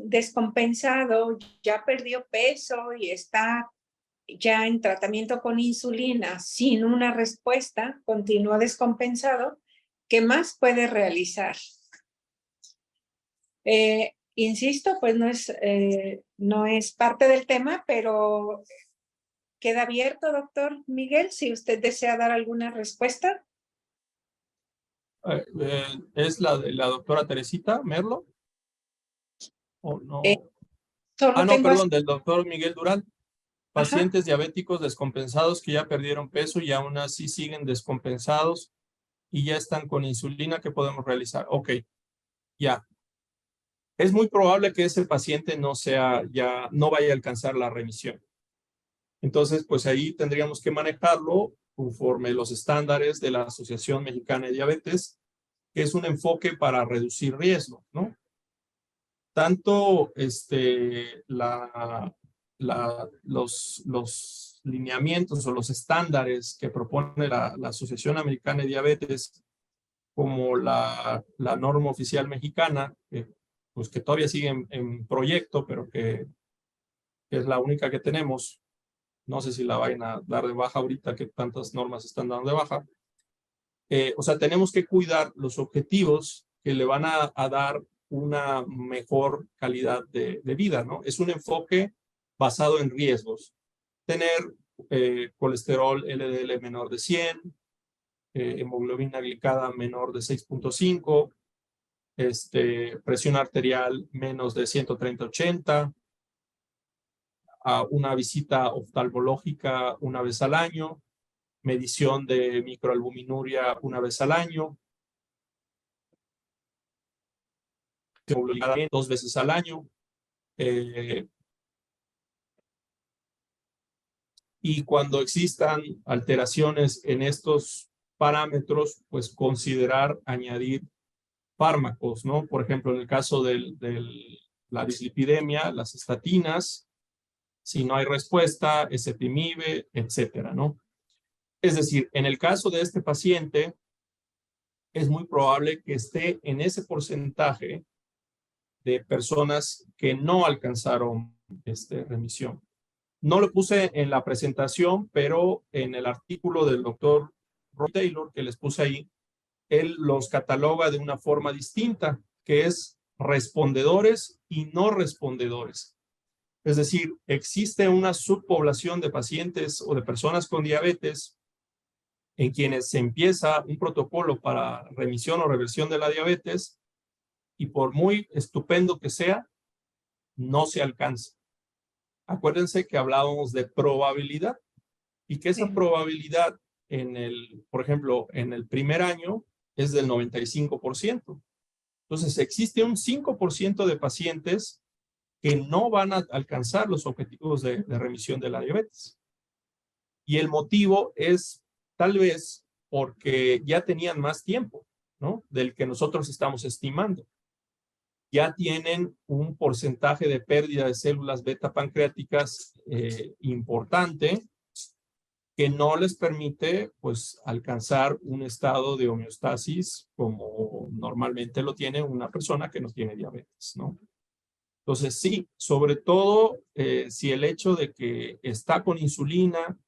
descompensado, ya perdió peso y está ya en tratamiento con insulina sin una respuesta, continúa descompensado, ¿qué más puede realizar? Insisto, pues no es parte del tema, pero queda abierto, doctor Miguel, si usted desea dar alguna respuesta. ¿Es la de la doctora Teresita Merlo? ¿O no? No, Perdón, del doctor Miguel Durán. Pacientes diabéticos descompensados que ya perdieron peso y aún así siguen descompensados y ya están con insulina, ¿qué podemos realizar? Ok, ya. Es muy probable que ese paciente no vaya a alcanzar la remisión. Entonces, pues ahí tendríamos que manejarlo conforme los estándares de la Asociación Mexicana de Diabetes, que es un enfoque para reducir riesgo, ¿no? Tanto los lineamientos o los estándares que propone la Asociación Americana de Diabetes como la norma oficial mexicana, pues que todavía sigue en proyecto, pero que que es la única que tenemos, no sé si la vayan a dar de baja ahorita que tantas normas están dando de baja. O sea, tenemos que cuidar los objetivos que le van a dar una mejor calidad de vida, ¿no? Es un enfoque basado en riesgos. Tener colesterol LDL menor de 100, hemoglobina glicada menor de 6.5, presión arterial menos de 130/80, una visita oftalmológica una vez al año, medición de microalbuminuria una vez al año, hemoglobina 2 veces al año, y cuando existan alteraciones en estos parámetros, pues considerar añadir fármacos, ¿no? Por ejemplo, en el caso de la dislipidemia, las estatinas, si no hay respuesta, ezetimibe, etcétera, ¿no? Es decir, en el caso de este paciente, es muy probable que esté en ese porcentaje de personas que no alcanzaron remisión. No lo puse en la presentación, pero en el artículo del doctor Roy Taylor que les puse ahí, él los cataloga de una forma distinta, que es respondedores y no respondedores. Es decir, existe una subpoblación de pacientes o de personas con diabetes en quienes se empieza un protocolo para remisión o reversión de la diabetes y por muy estupendo que sea, no se alcanza. Acuérdense que hablábamos de probabilidad y que esa probabilidad por ejemplo, en el primer año es del 95%. Entonces, existe un 5% de pacientes que no van a alcanzar los objetivos de remisión de la diabetes. Y el motivo es tal vez porque ya tenían más tiempo, ¿no? Del que nosotros estamos estimando. Ya tienen un porcentaje de pérdida de células beta pancreáticas importante que no les permite, pues, alcanzar un estado de homeostasis como normalmente lo tiene una persona que no tiene diabetes, ¿no? Entonces, sí, sobre todo si el hecho de que está con insulina,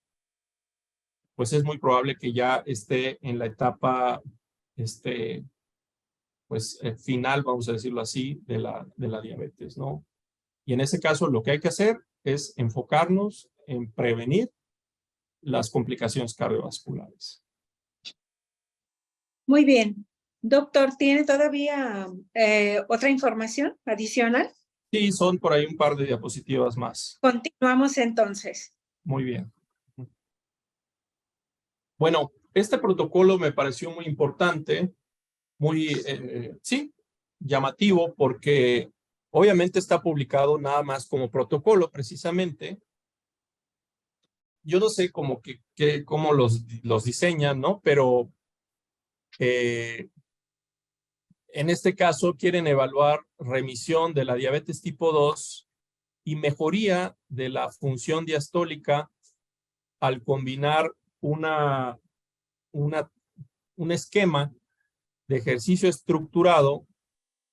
pues es muy probable que ya esté en la etapa, pues, final, vamos a decirlo así, de la diabetes, ¿no? Y en ese caso, lo que hay que hacer es enfocarnos en prevenir las complicaciones cardiovasculares. Muy bien. Doctor, ¿tiene todavía otra información adicional? Sí, son por ahí un par de diapositivas más. Continuamos entonces. Muy bien. Bueno, este protocolo me pareció muy importante, muy, sí, llamativo, porque obviamente está publicado nada más como protocolo, precisamente. Yo no sé cómo los diseñan, ¿no? Pero en este caso quieren evaluar remisión de la diabetes tipo 2 y mejoría de la función diastólica al combinar un esquema de ejercicio estructurado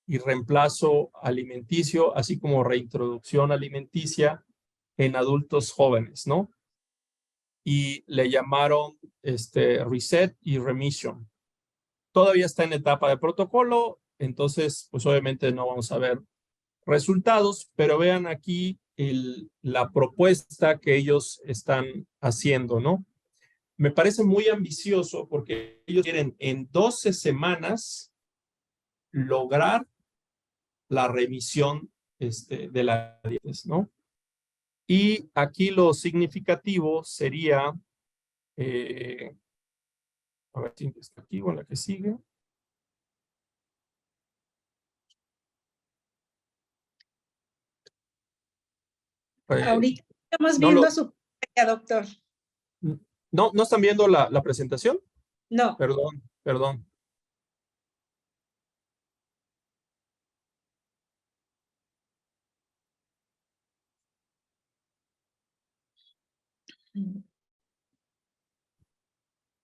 y reemplazo alimenticio, así como reintroducción alimenticia en adultos jóvenes, ¿no? Y le llamaron Reset y Remission. Todavía está en etapa de protocolo, entonces, pues obviamente no vamos a ver resultados, pero vean aquí la propuesta que ellos están haciendo, ¿no? Me parece muy ambicioso porque ellos quieren en 12 semanas lograr la remisión de la diabetes, ¿no? Y aquí lo significativo sería, a ver si está aquí o en la que sigue. Ahorita estamos no viendo su pantalla, doctor. ¿No están viendo la presentación? No. Perdón.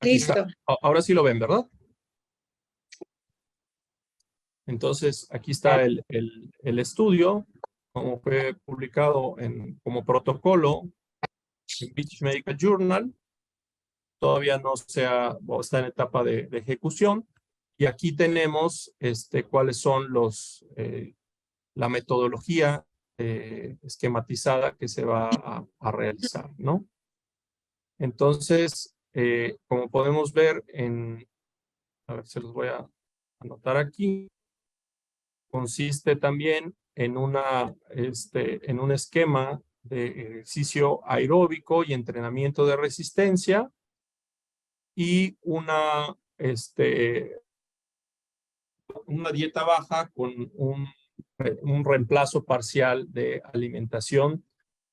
Aquí Listo. está. Ahora sí lo ven, ¿verdad? Entonces, aquí está el estudio. como fue publicado como protocolo en British Medical Journal. Todavía no está en etapa de ejecución. Y aquí tenemos cuáles son la metodología esquematizada que se va a realizar, ¿no? Entonces, como podemos ver a ver, se los voy a anotar aquí, consiste también en en un esquema de ejercicio aeróbico y entrenamiento de resistencia y una dieta baja con un reemplazo parcial de alimentación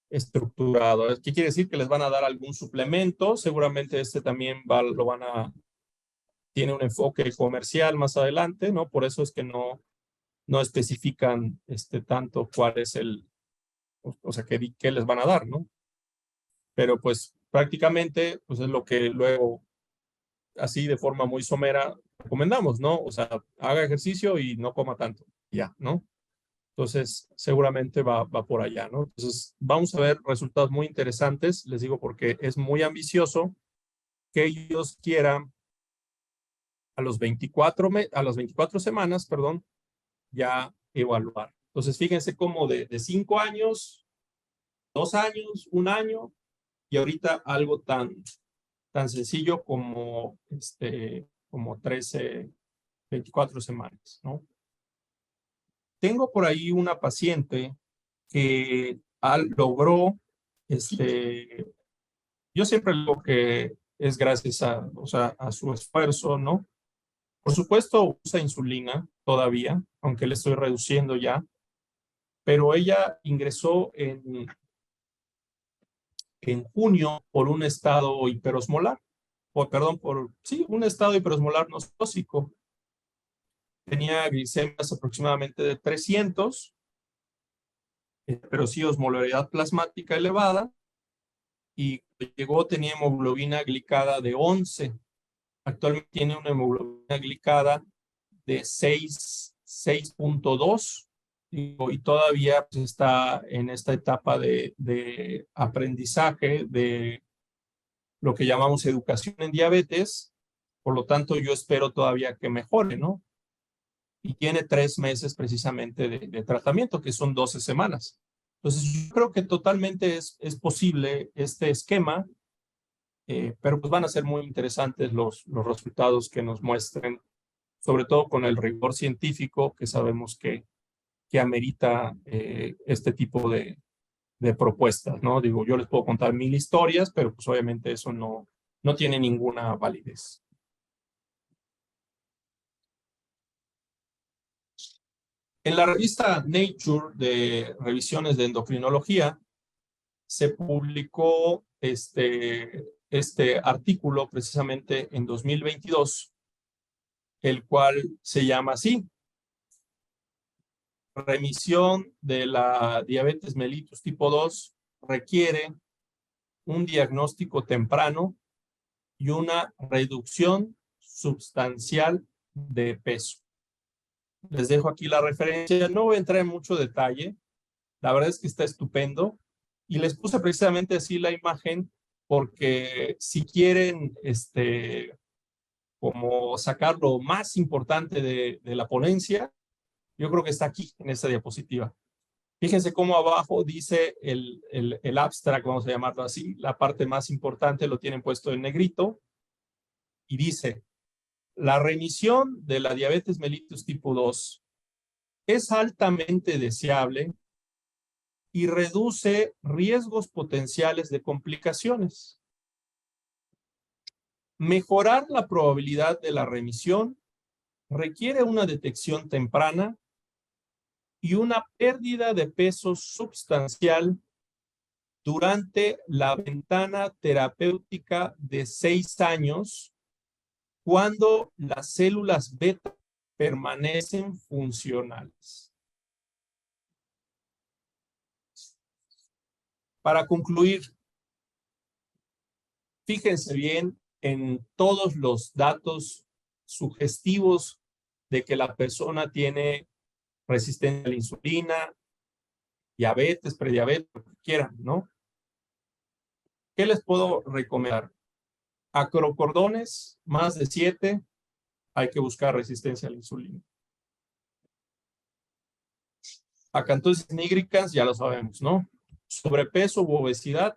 estructurado. ¿Qué quiere decir? Que les van a dar algún suplemento. Seguramente también tiene un enfoque comercial más adelante, ¿no? Por eso es que no especifican tanto cuál es o sea, qué les van a dar, ¿no? Pero pues prácticamente pues es lo que luego, así de forma muy somera, recomendamos, ¿no? O sea, haga ejercicio y no coma tanto, ya, ¿no? Entonces, seguramente va por allá, ¿no? Entonces, vamos a ver resultados muy interesantes, les digo, porque es muy ambicioso que ellos quieran a las 24 semanas, perdón, ya evaluar. Entonces, fíjense cómo de 5 años, 2 años, 1 año, y ahorita algo tan sencillo como, como 13, 24 semanas, ¿no? Tengo por ahí una paciente que logró, yo siempre digo que es gracias o sea, a su esfuerzo, ¿no? Por supuesto, usa insulina todavía, aunque le estoy reduciendo ya, pero ella ingresó en junio por un estado hiperosmolar, perdón, sí, un estado hiperosmolar no tóxico. Tenía glicemias aproximadamente de 300, pero sí osmolaridad plasmática elevada, y llegó tenía hemoglobina glicada de 11. Actualmente tiene una hemoglobina glicada de 6.2, y todavía pues, está en esta etapa de aprendizaje de lo que llamamos educación en diabetes. Por lo tanto, yo espero todavía que mejore, ¿no? Y tiene 3 meses precisamente de tratamiento, que son 12 semanas. Entonces, yo creo que totalmente es posible este esquema, pero pues van a ser muy interesantes los resultados que nos muestren, sobre todo con el rigor científico que sabemos que amerita este tipo de propuestas, ¿no? Digo, yo les puedo contar 1000 historias, pero pues obviamente eso no tiene ninguna validez. En la revista Nature de revisiones de endocrinología se publicó este artículo precisamente en 2022, el cual se llama así: remisión de la diabetes mellitus tipo 2 requiere un diagnóstico temprano y una reducción sustancial de peso. Les dejo aquí la referencia, no voy a entrar en mucho detalle, la verdad es que está estupendo, y les puse precisamente así la imagen porque si quieren como sacar lo más importante de la ponencia, yo creo que está aquí en esta diapositiva. Fíjense cómo abajo dice el abstract, vamos a llamarlo así, la parte más importante lo tienen puesto en negrito, y dice: la remisión de la diabetes mellitus tipo 2 es altamente deseable y reduce riesgos potenciales de complicaciones. Mejorar la probabilidad de la remisión requiere una detección temprana y una pérdida de peso sustancial durante la ventana terapéutica de 6 años, cuando las células beta permanecen funcionales. Para concluir, fíjense bien en todos los datos sugestivos de que la persona tiene resistencia a la insulina, diabetes, prediabetes, lo que quieran, ¿no? ¿Qué les puedo recomendar? Acrocordones, más de 7, hay que buscar resistencia a la insulina. Acantosis nígricas, ya lo sabemos, ¿no? Sobrepeso u obesidad,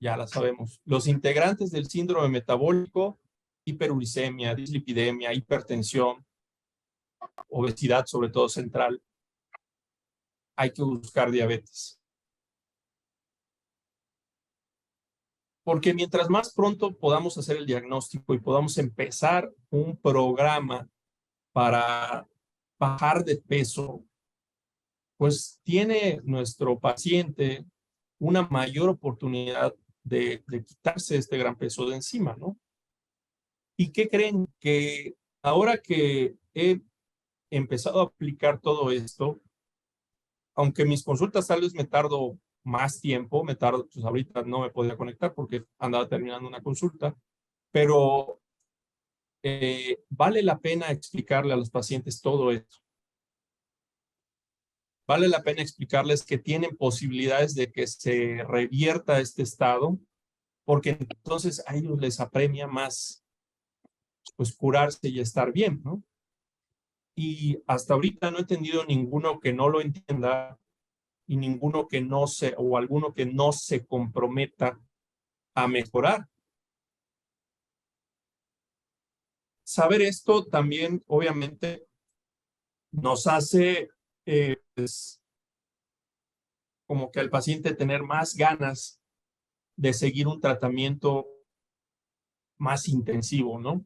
ya la sabemos. Los integrantes del síndrome metabólico, hiperuricemia, dislipidemia, hipertensión, obesidad, sobre todo central, hay que buscar diabetes. Porque mientras más pronto podamos hacer el diagnóstico y podamos empezar un programa para bajar de peso, pues tiene nuestro paciente una mayor oportunidad de quitarse este gran peso de encima, ¿no? ¿Y qué creen? Que ahora que he empezado a aplicar todo esto, aunque mis consultas tal vez me tardo más tiempo, pues ahorita no me podía conectar porque andaba terminando una consulta, pero vale la pena explicarle a los pacientes todo esto. Vale la pena explicarles que tienen posibilidades de que se revierta este estado, porque entonces a ellos les apremia más pues curarse y estar bien, ¿no? Y hasta ahorita no he entendido ninguno que no lo entienda y ninguno que no se, o alguno que no se comprometa a mejorar. Saber esto también, obviamente, nos hace pues, como que al paciente tener más ganas de seguir un tratamiento más intensivo, ¿no?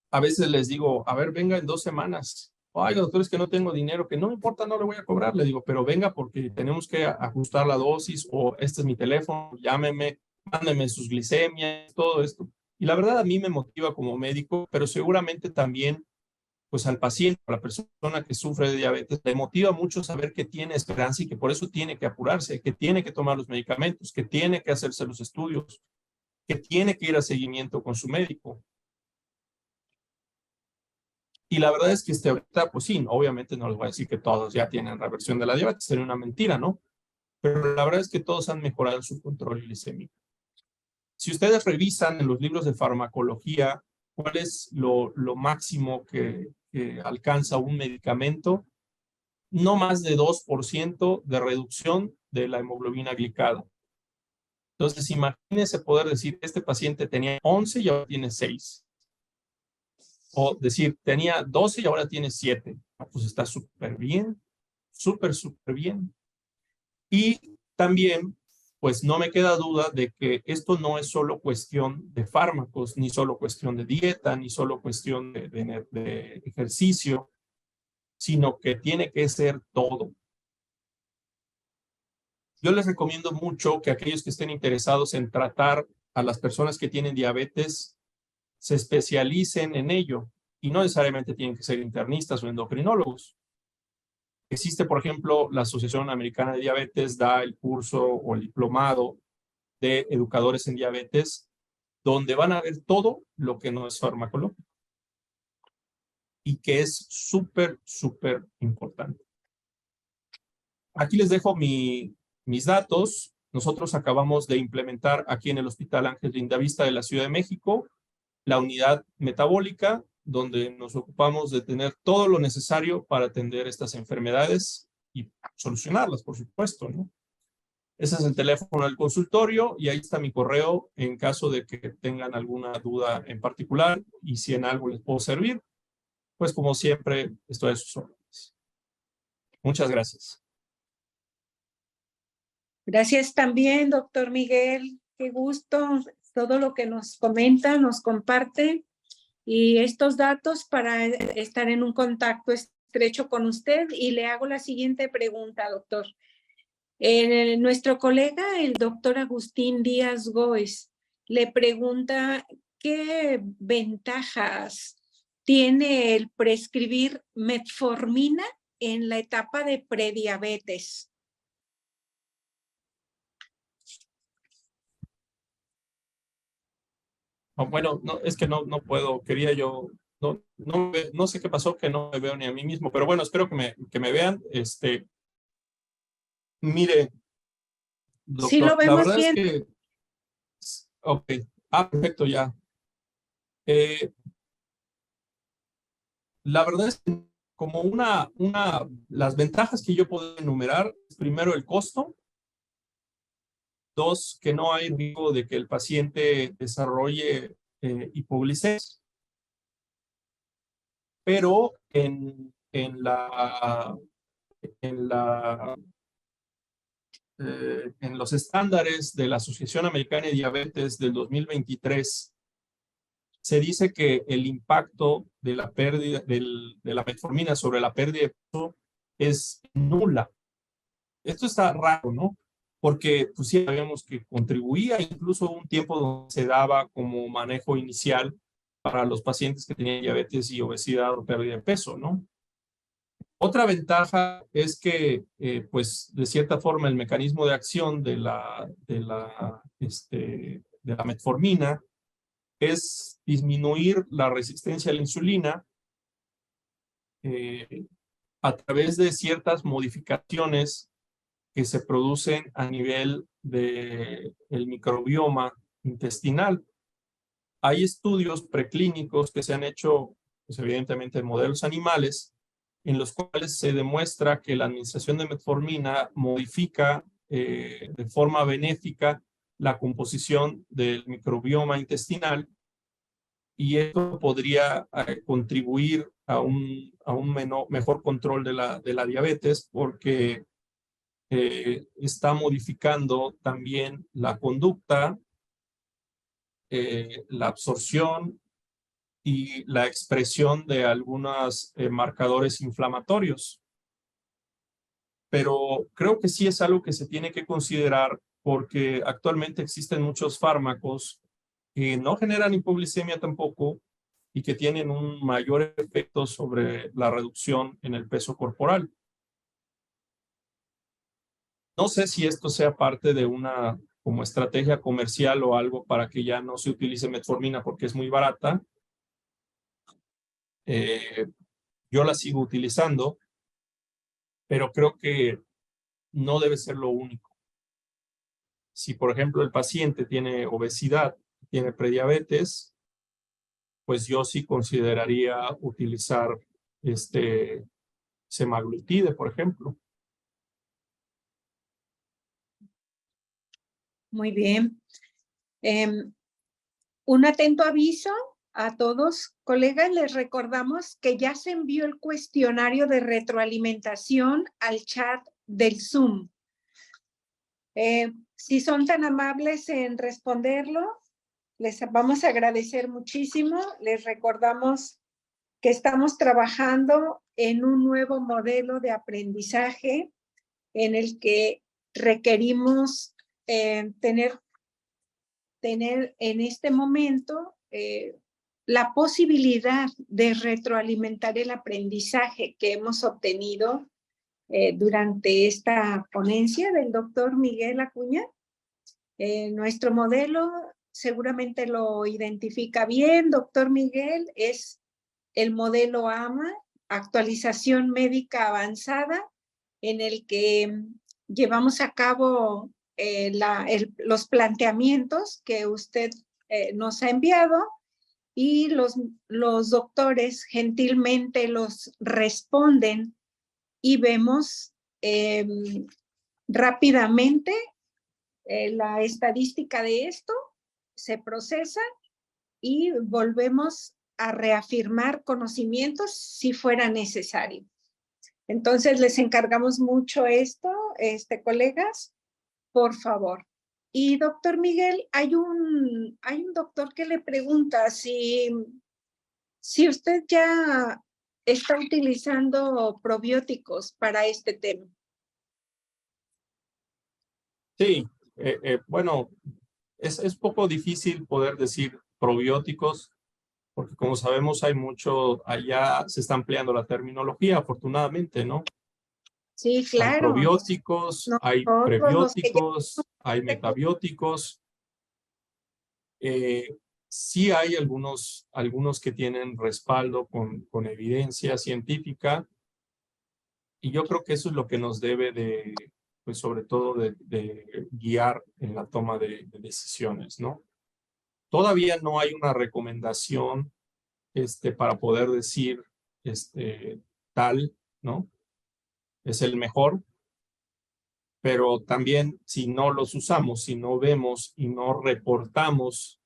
A veces les digo, a ver, venga en 2 semanas. Ay, doctor, es que no tengo dinero, que no me importa, no le voy a cobrar. Le digo, pero venga porque tenemos que ajustar la dosis o este es mi teléfono, llámeme, mándeme sus glicemias, todo esto. Y la verdad a mí me motiva como médico, pero seguramente también pues al paciente, a la persona que sufre de diabetes, le motiva mucho saber que tiene esperanza y que por eso tiene que apurarse, que tiene que tomar los medicamentos, que tiene que hacerse los estudios, que tiene que ir a seguimiento con su médico. Y la verdad es que ahorita, pues sí, obviamente no les voy a decir que todos ya tienen reversión de la diabetes, sería una mentira, ¿no? Pero la verdad es que todos han mejorado su control glicémico. Si ustedes revisan en los libros de farmacología cuál es lo máximo que alcanza un medicamento, no más de 2% de reducción de la hemoglobina glicada. Entonces, imagínense poder decir, este paciente tenía 11 y ahora tiene 6. O decir, tenía 12 y ahora tiene 7. Pues está súper bien, súper bien. Y también, pues no me queda duda de que esto no es solo cuestión de fármacos, ni solo cuestión de dieta, ni solo cuestión de ejercicio, sino que tiene que ser todo. Yo les recomiendo mucho que aquellos que estén interesados en tratar a las personas que tienen diabetes se especialicen en ello y no necesariamente tienen que ser internistas o endocrinólogos. Existe, por ejemplo, la Asociación Americana de Diabetes da el curso o el diplomado de educadores en diabetes, donde van a ver todo lo que no es farmacológico y que es súper, súper importante. Aquí les dejo mis datos. Nosotros acabamos de implementar aquí en el Hospital Ángel Lindavista de la Ciudad de México la unidad metabólica, donde nos ocupamos de tener todo lo necesario para atender estas enfermedades y solucionarlas, por supuesto, ¿no? Ese es el teléfono del consultorio y ahí está mi correo en caso de que tengan alguna duda en particular y si en algo les puedo servir, pues como siempre estoy a sus órdenes. Muchas gracias. Gracias también, doctor Miguel. Qué gusto todo lo que nos comenta, nos comparte y estos datos para estar en un contacto estrecho con usted. Y le hago la siguiente pregunta, doctor. Nuestro colega, el doctor Agustín Díaz Góez, le pregunta qué ventajas tiene el prescribir metformina en la etapa de prediabetes. Bueno, no, es que no puedo, quería yo, no sé qué pasó, que no me veo ni a mí mismo, pero bueno, espero que me vean. Mire, Sí, lo doctor, la vemos verdad es bien. que, ok, perfecto, ya. La verdad es que como las ventajas que yo puedo enumerar, primero el costo, dos, que no hay riesgo de que el paciente desarrolle hipoglucemia, pero en los estándares de la Asociación Americana de Diabetes del 2023, se dice que el impacto de la pérdida de la metformina sobre la pérdida de peso es nula. Esto está raro, ¿no? Porque pues sí sabíamos que contribuía, incluso un tiempo donde se daba como manejo inicial para los pacientes que tenían diabetes y obesidad o pérdida de peso, ¿no? Otra ventaja es que, pues, de cierta forma, el mecanismo de acción de la metformina es disminuir la resistencia a la insulina a través de ciertas modificaciones que se producen a nivel del microbioma intestinal. Hay estudios preclínicos que se han hecho, pues, evidentemente, en modelos animales, en los cuales se demuestra que la administración de metformina modifica de forma benéfica la composición del microbioma intestinal, y esto podría contribuir a un mejor control de la diabetes, porque está modificando también la conducta, la absorción y la expresión de algunos marcadores inflamatorios. Pero creo que sí es algo que se tiene que considerar, porque actualmente existen muchos fármacos que no generan hipoglicemia tampoco y que tienen un mayor efecto sobre la reducción en el peso corporal. No sé si esto sea parte de una como estrategia comercial o algo para que ya no se utilice metformina porque es muy barata. Yo la sigo utilizando, pero creo que no debe ser lo único. Si, por ejemplo, el paciente tiene obesidad, tiene prediabetes, pues yo sí consideraría utilizar semaglutide, por ejemplo. Muy bien. Un atento aviso a todos, colegas, les recordamos que ya se envió el cuestionario de retroalimentación al chat del Zoom. Si son tan amables en responderlo, les vamos a agradecer muchísimo. Les recordamos que estamos trabajando en un nuevo modelo de aprendizaje en el que requerimos tener en este momento la posibilidad de retroalimentar el aprendizaje que hemos obtenido durante esta ponencia del doctor Miguel Acuña. Nuestro modelo seguramente lo identifica bien, doctor Miguel, es el modelo AMA, actualización médica avanzada, en el que llevamos a cabo los planteamientos que usted nos ha enviado, y los doctores gentilmente los responden y vemos rápidamente la estadística de esto, se procesa y volvemos a reafirmar conocimientos si fuera necesario. Entonces, les encargamos mucho esto, colegas, por favor. Y doctor Miguel, hay un doctor que le pregunta si usted ya está utilizando probióticos para este tema. Sí, bueno, es poco difícil poder decir probióticos, porque como sabemos hay mucho, allá se está ampliando la terminología, afortunadamente, ¿no? Sí, Hay claro. probióticos, hay Nosotros, los que prebióticos, hay metabióticos. Sí hay algunos que tienen respaldo con evidencia científica, y yo creo que eso es lo que nos debe de pues sobre todo de guiar en la toma de decisiones, ¿no? Todavía no hay una recomendación para poder decir tal, ¿no? Es el mejor, pero también si no los usamos, si no vemos y no reportamos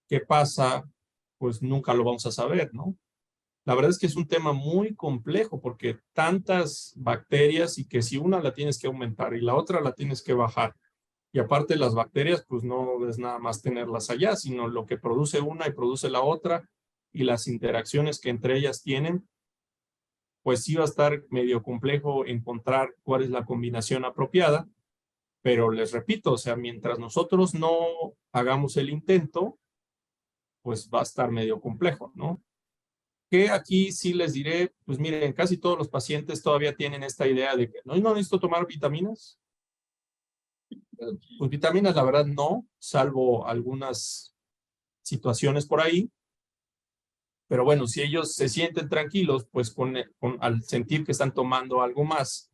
qué pasa, pues nunca lo vamos a saber, ¿no? La verdad es que es un tema muy complejo porque tantas bacterias y que si una la tienes que aumentar y la otra la tienes que bajar. Y aparte las bacterias, pues no es nada más tenerlas allá, sino lo que produce una y produce la otra y las interacciones que entre ellas tienen, pues sí va a estar medio complejo encontrar cuál es la combinación apropiada. Pero les repito, o sea, mientras nosotros no hagamos el intento, pues va a estar medio complejo, ¿no? Que aquí sí les diré, pues miren, casi todos los pacientes todavía tienen esta idea de que no necesito tomar vitaminas. Pues vitaminas, la verdad, no, salvo algunas situaciones por ahí. Pero bueno, si ellos se sienten tranquilos, pues al sentir que están tomando algo más,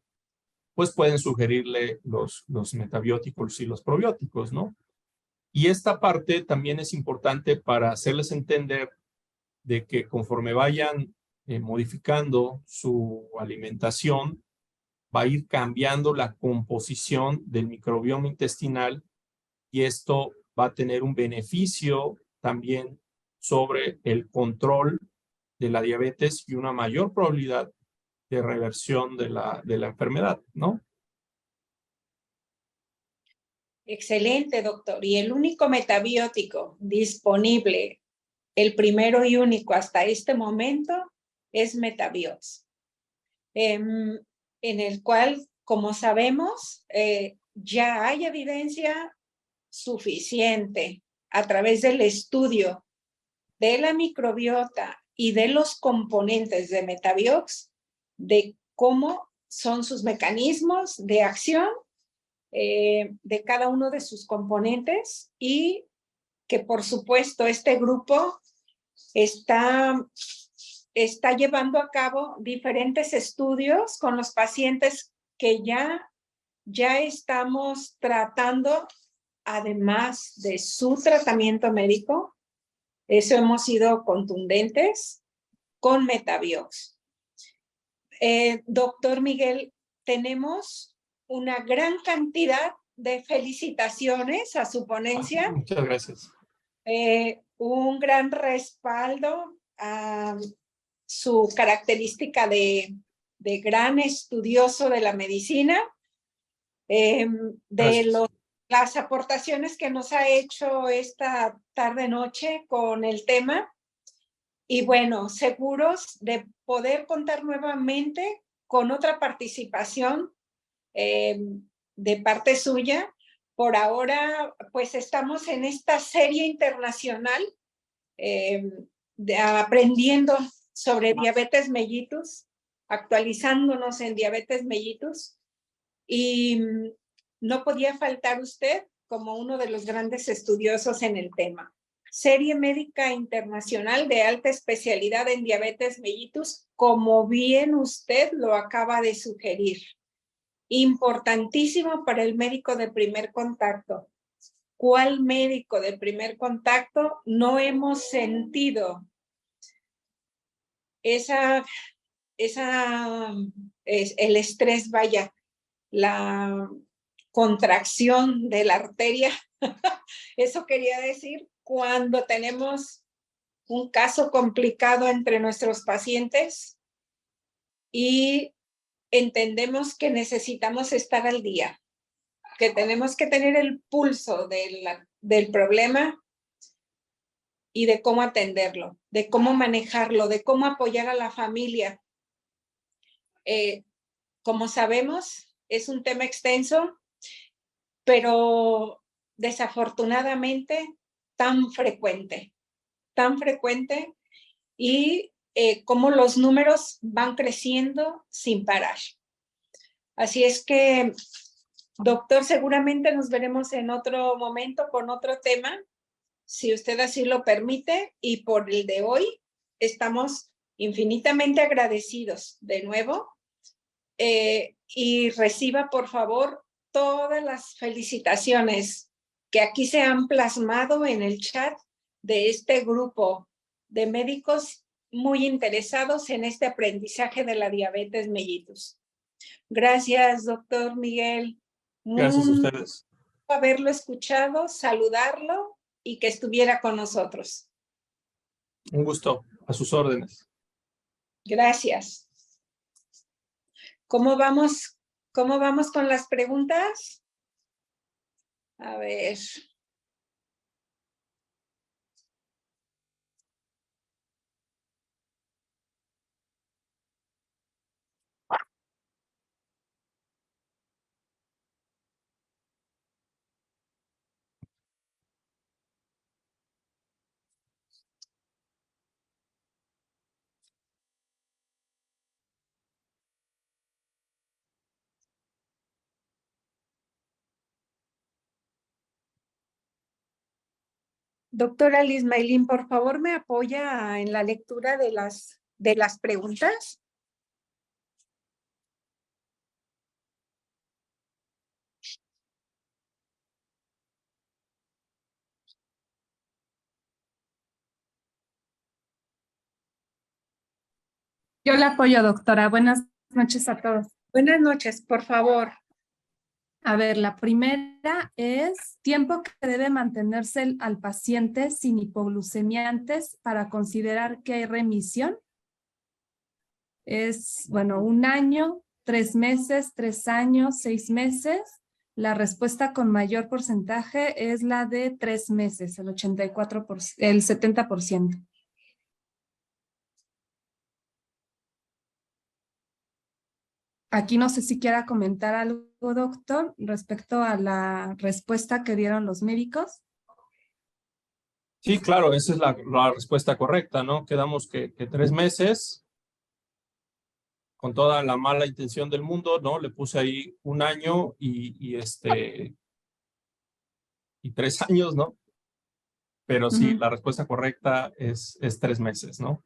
pues pueden sugerirle los metabióticos y los probióticos, ¿no? Y esta parte también es importante para hacerles entender de que conforme vayan modificando su alimentación, va a ir cambiando la composición del microbioma intestinal y esto va a tener un beneficio también sobre el control de la diabetes y una mayor probabilidad de reversión de la enfermedad, ¿no? Excelente, doctor. Y el único metabiótico disponible, el primero y único hasta este momento, es Metabiox, en el cual, como sabemos, ya hay evidencia suficiente a través del estudio de la microbiota y de los componentes de Metabiox, de cómo son sus mecanismos de acción de cada uno de sus componentes y que por supuesto este grupo está llevando a cabo diferentes estudios con los pacientes que ya estamos tratando, además de su tratamiento médico. Eso hemos sido contundentes con Metabiox. Doctor Miguel, tenemos una gran cantidad de felicitaciones a su ponencia. Muchas gracias. Un gran respaldo a su característica de gran estudioso de la medicina, las aportaciones que nos ha hecho esta tarde-noche con el tema. Y bueno, seguros de poder contar nuevamente con otra participación de parte suya. Por ahora, pues estamos en esta serie internacional aprendiendo sobre diabetes mellitus, actualizándonos en diabetes mellitus. Y no podía faltar usted como uno de los grandes estudiosos en el tema. Serie médica internacional de alta especialidad en diabetes mellitus, como bien usted lo acaba de sugerir. Importantísimo para el médico de primer contacto. ¿Cuál médico de primer contacto no hemos sentido el estrés, vaya, la contracción de la arteria? Eso quería decir, cuando tenemos un caso complicado entre nuestros pacientes y entendemos que necesitamos estar al día, que tenemos que tener el pulso del problema y de cómo atenderlo, de cómo manejarlo, de cómo apoyar a la familia. Como sabemos, es un tema extenso, pero desafortunadamente tan frecuente y cómo los números van creciendo sin parar. Así es que, doctor, seguramente nos veremos en otro momento con otro tema, si usted así lo permite, y por el de hoy estamos infinitamente agradecidos de nuevo. Y reciba, por favor, todas las felicitaciones que aquí se han plasmado en el chat de este grupo de médicos muy interesados en este aprendizaje de la diabetes mellitus. Gracias, doctor Miguel. Gracias a ustedes. Haberlo escuchado, saludarlo y que estuviera con nosotros. Un gusto, a sus órdenes. Gracias. ¿Cómo vamos con las preguntas? A ver. Doctora Liz Maylin, por favor, ¿me apoya en la lectura de las preguntas? Yo la apoyo, doctora. Buenas noches a todos. Buenas noches, por favor. A ver, la primera es tiempo que debe mantenerse al paciente sin hipoglucemia antes para considerar que hay remisión. Es, bueno, 1 año, 3 meses, 3 años, 6 meses. La respuesta con mayor porcentaje es la de 3 meses, el 84%, el 70%. Aquí no sé si quiera comentar algo, doctor, respecto a la respuesta que dieron los médicos. Sí, claro, esa es la respuesta correcta, ¿no? Quedamos que 3 meses, con toda la mala intención del mundo, ¿no? Le puse ahí 1 año y 3 años, ¿no? Pero sí, la respuesta correcta es 3 meses, ¿no?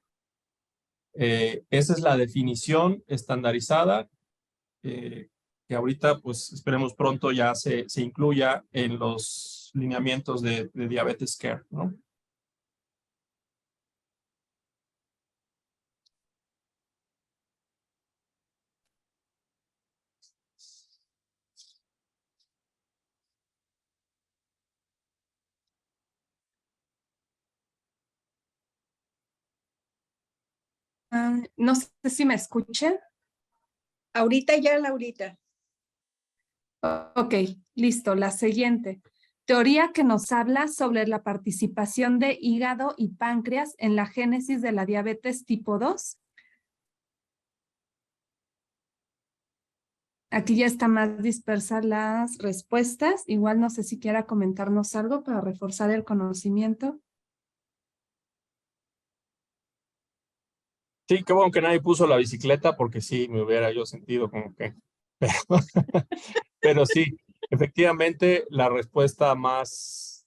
Esa es la definición estandarizada que ahorita, pues, esperemos pronto ya se incluya en los lineamientos de Diabetes Care, ¿no? No sé si me escuchen. Ahorita ya, Laurita. Ok, listo. La siguiente. Teoría que nos habla sobre la participación de hígado y páncreas en la génesis de la diabetes tipo 2. Aquí ya están más dispersas las respuestas. Igual no sé si quiera comentarnos algo para reforzar el conocimiento. Sí, qué bueno que nadie puso la bicicleta porque sí, me hubiera yo sentido como que... Pero sí, efectivamente, la respuesta más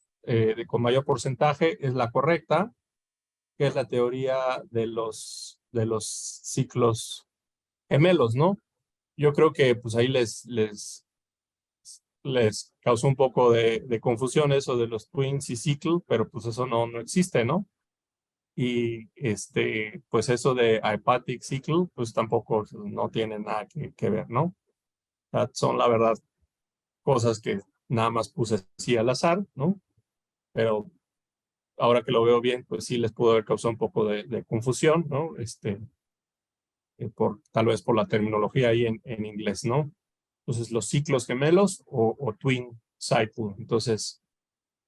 con mayor porcentaje es la correcta, que es la teoría de los ciclos gemelos, ¿no? Yo creo que pues ahí les causó un poco de confusión eso de los twins y ciclo, pero pues eso no existe, ¿no? Y pues eso de hepatic cycle, pues tampoco no tiene nada que ver, ¿no? O sea, son la verdad cosas que nada más puse así al azar, ¿no? Pero ahora que lo veo bien, pues sí les pudo haber causado un poco de confusión, ¿no? Tal vez por la terminología ahí en inglés, ¿no? Entonces, los ciclos gemelos o twin cycle. Entonces,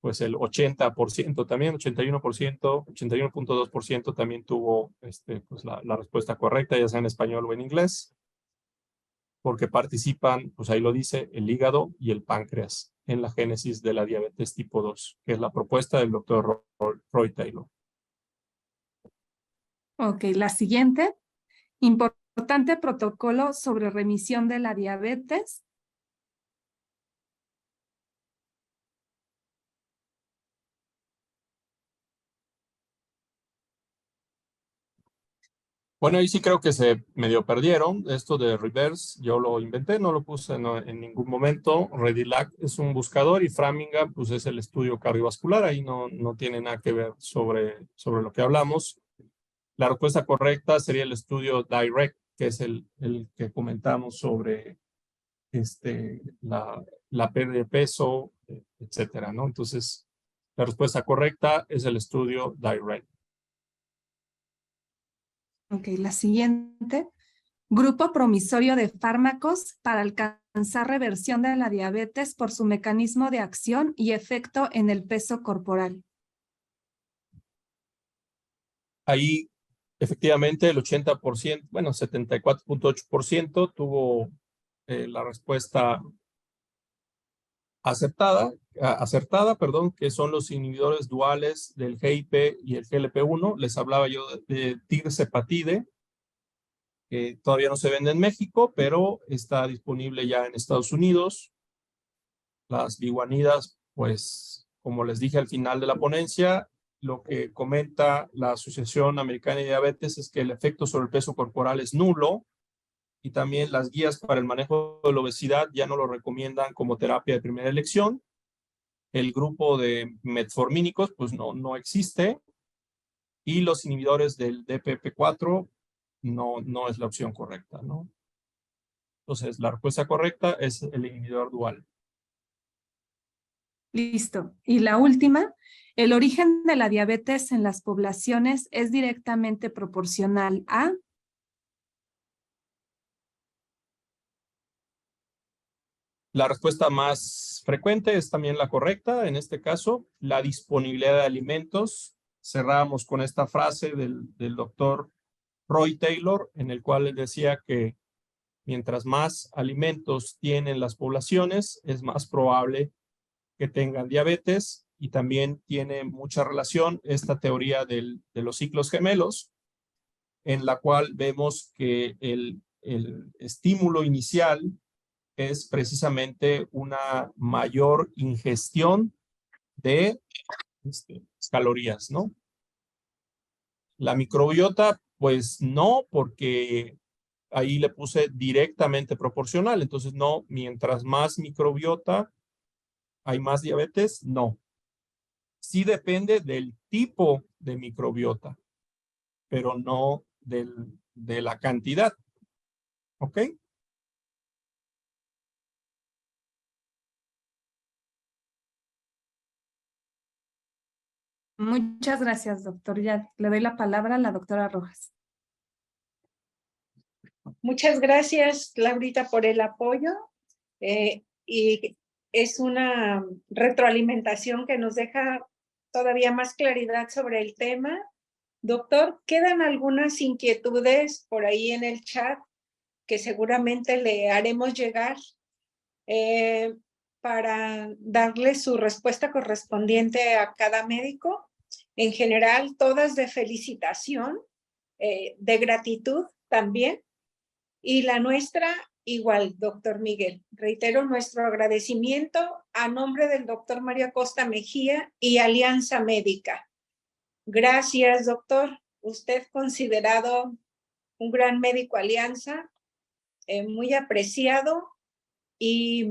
pues el 80% también, 81%, 81.2% también tuvo pues la respuesta correcta, ya sea en español o en inglés, porque participan, pues ahí lo dice, el hígado y el páncreas en la génesis de la diabetes tipo 2, que es la propuesta del doctor Roy Taylor. Ok, la siguiente. Importante protocolo sobre remisión de la diabetes. Bueno, ahí sí creo que se medio perdieron. Esto de reverse, yo lo inventé, no lo puse en ningún momento. Redilac es un buscador y Framingham pues es el estudio cardiovascular. Ahí no tiene nada que ver sobre lo que hablamos. La respuesta correcta sería el estudio DIRECT, que es el que comentamos sobre la pérdida de peso, etcétera, ¿no? Entonces, la respuesta correcta es el estudio DIRECT. Ok, la siguiente. Grupo promisorio de fármacos para alcanzar reversión de la diabetes por su mecanismo de acción y efecto en el peso corporal. Ahí, efectivamente, el 80%, bueno, 74.8% tuvo la respuesta acertada, perdón, que son los inhibidores duales del GIP y el GLP-1. Les hablaba yo de tirzepatide, que todavía no se vende en México, pero está disponible ya en Estados Unidos. Las biguanidas, pues, como les dije al final de la ponencia, lo que comenta la Asociación Americana de Diabetes es que el efecto sobre el peso corporal es nulo, y también las guías para el manejo de la obesidad ya no lo recomiendan como terapia de primera elección. El grupo de metformínicos pues no existe, y los inhibidores del DPP4 no es la opción correcta, ¿no? Entonces, la respuesta correcta es el inhibidor dual. Listo. Y la última, el origen de la diabetes en las poblaciones es directamente proporcional a... La respuesta más frecuente es también la correcta, en este caso, la disponibilidad de alimentos. Cerramos con esta frase del doctor Roy Taylor, en el cual él decía que mientras más alimentos tienen las poblaciones, es más probable que tengan diabetes, y también tiene mucha relación esta teoría de los ciclos gemelos, en la cual vemos que el estímulo inicial es precisamente una mayor ingestión de calorías, ¿no? La microbiota, pues no, porque ahí le puse directamente proporcional. Entonces, no, mientras más microbiota hay más diabetes, no. Sí depende del tipo de microbiota, pero no de la cantidad. ¿Ok? Muchas gracias, doctor. Ya le doy la palabra a la doctora Rojas. Muchas gracias, Laurita, por el apoyo. Y es una retroalimentación que nos deja todavía más claridad sobre el tema. Doctor, quedan algunas inquietudes por ahí en el chat que seguramente le haremos llegar para darle su respuesta correspondiente a cada médico. En general, todas de felicitación, de gratitud también. Y la nuestra, igual, doctor Miguel. Reitero nuestro agradecimiento a nombre del doctor Mario Costa Mejía y Alianza Médica. Gracias, doctor. Usted considerado un gran médico Alianza, muy apreciado, y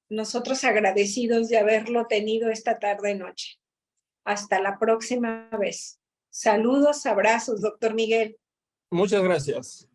nosotros agradecidos de haberlo tenido esta tarde-noche. Hasta la próxima vez. Saludos, abrazos, doctor Miguel. Muchas gracias.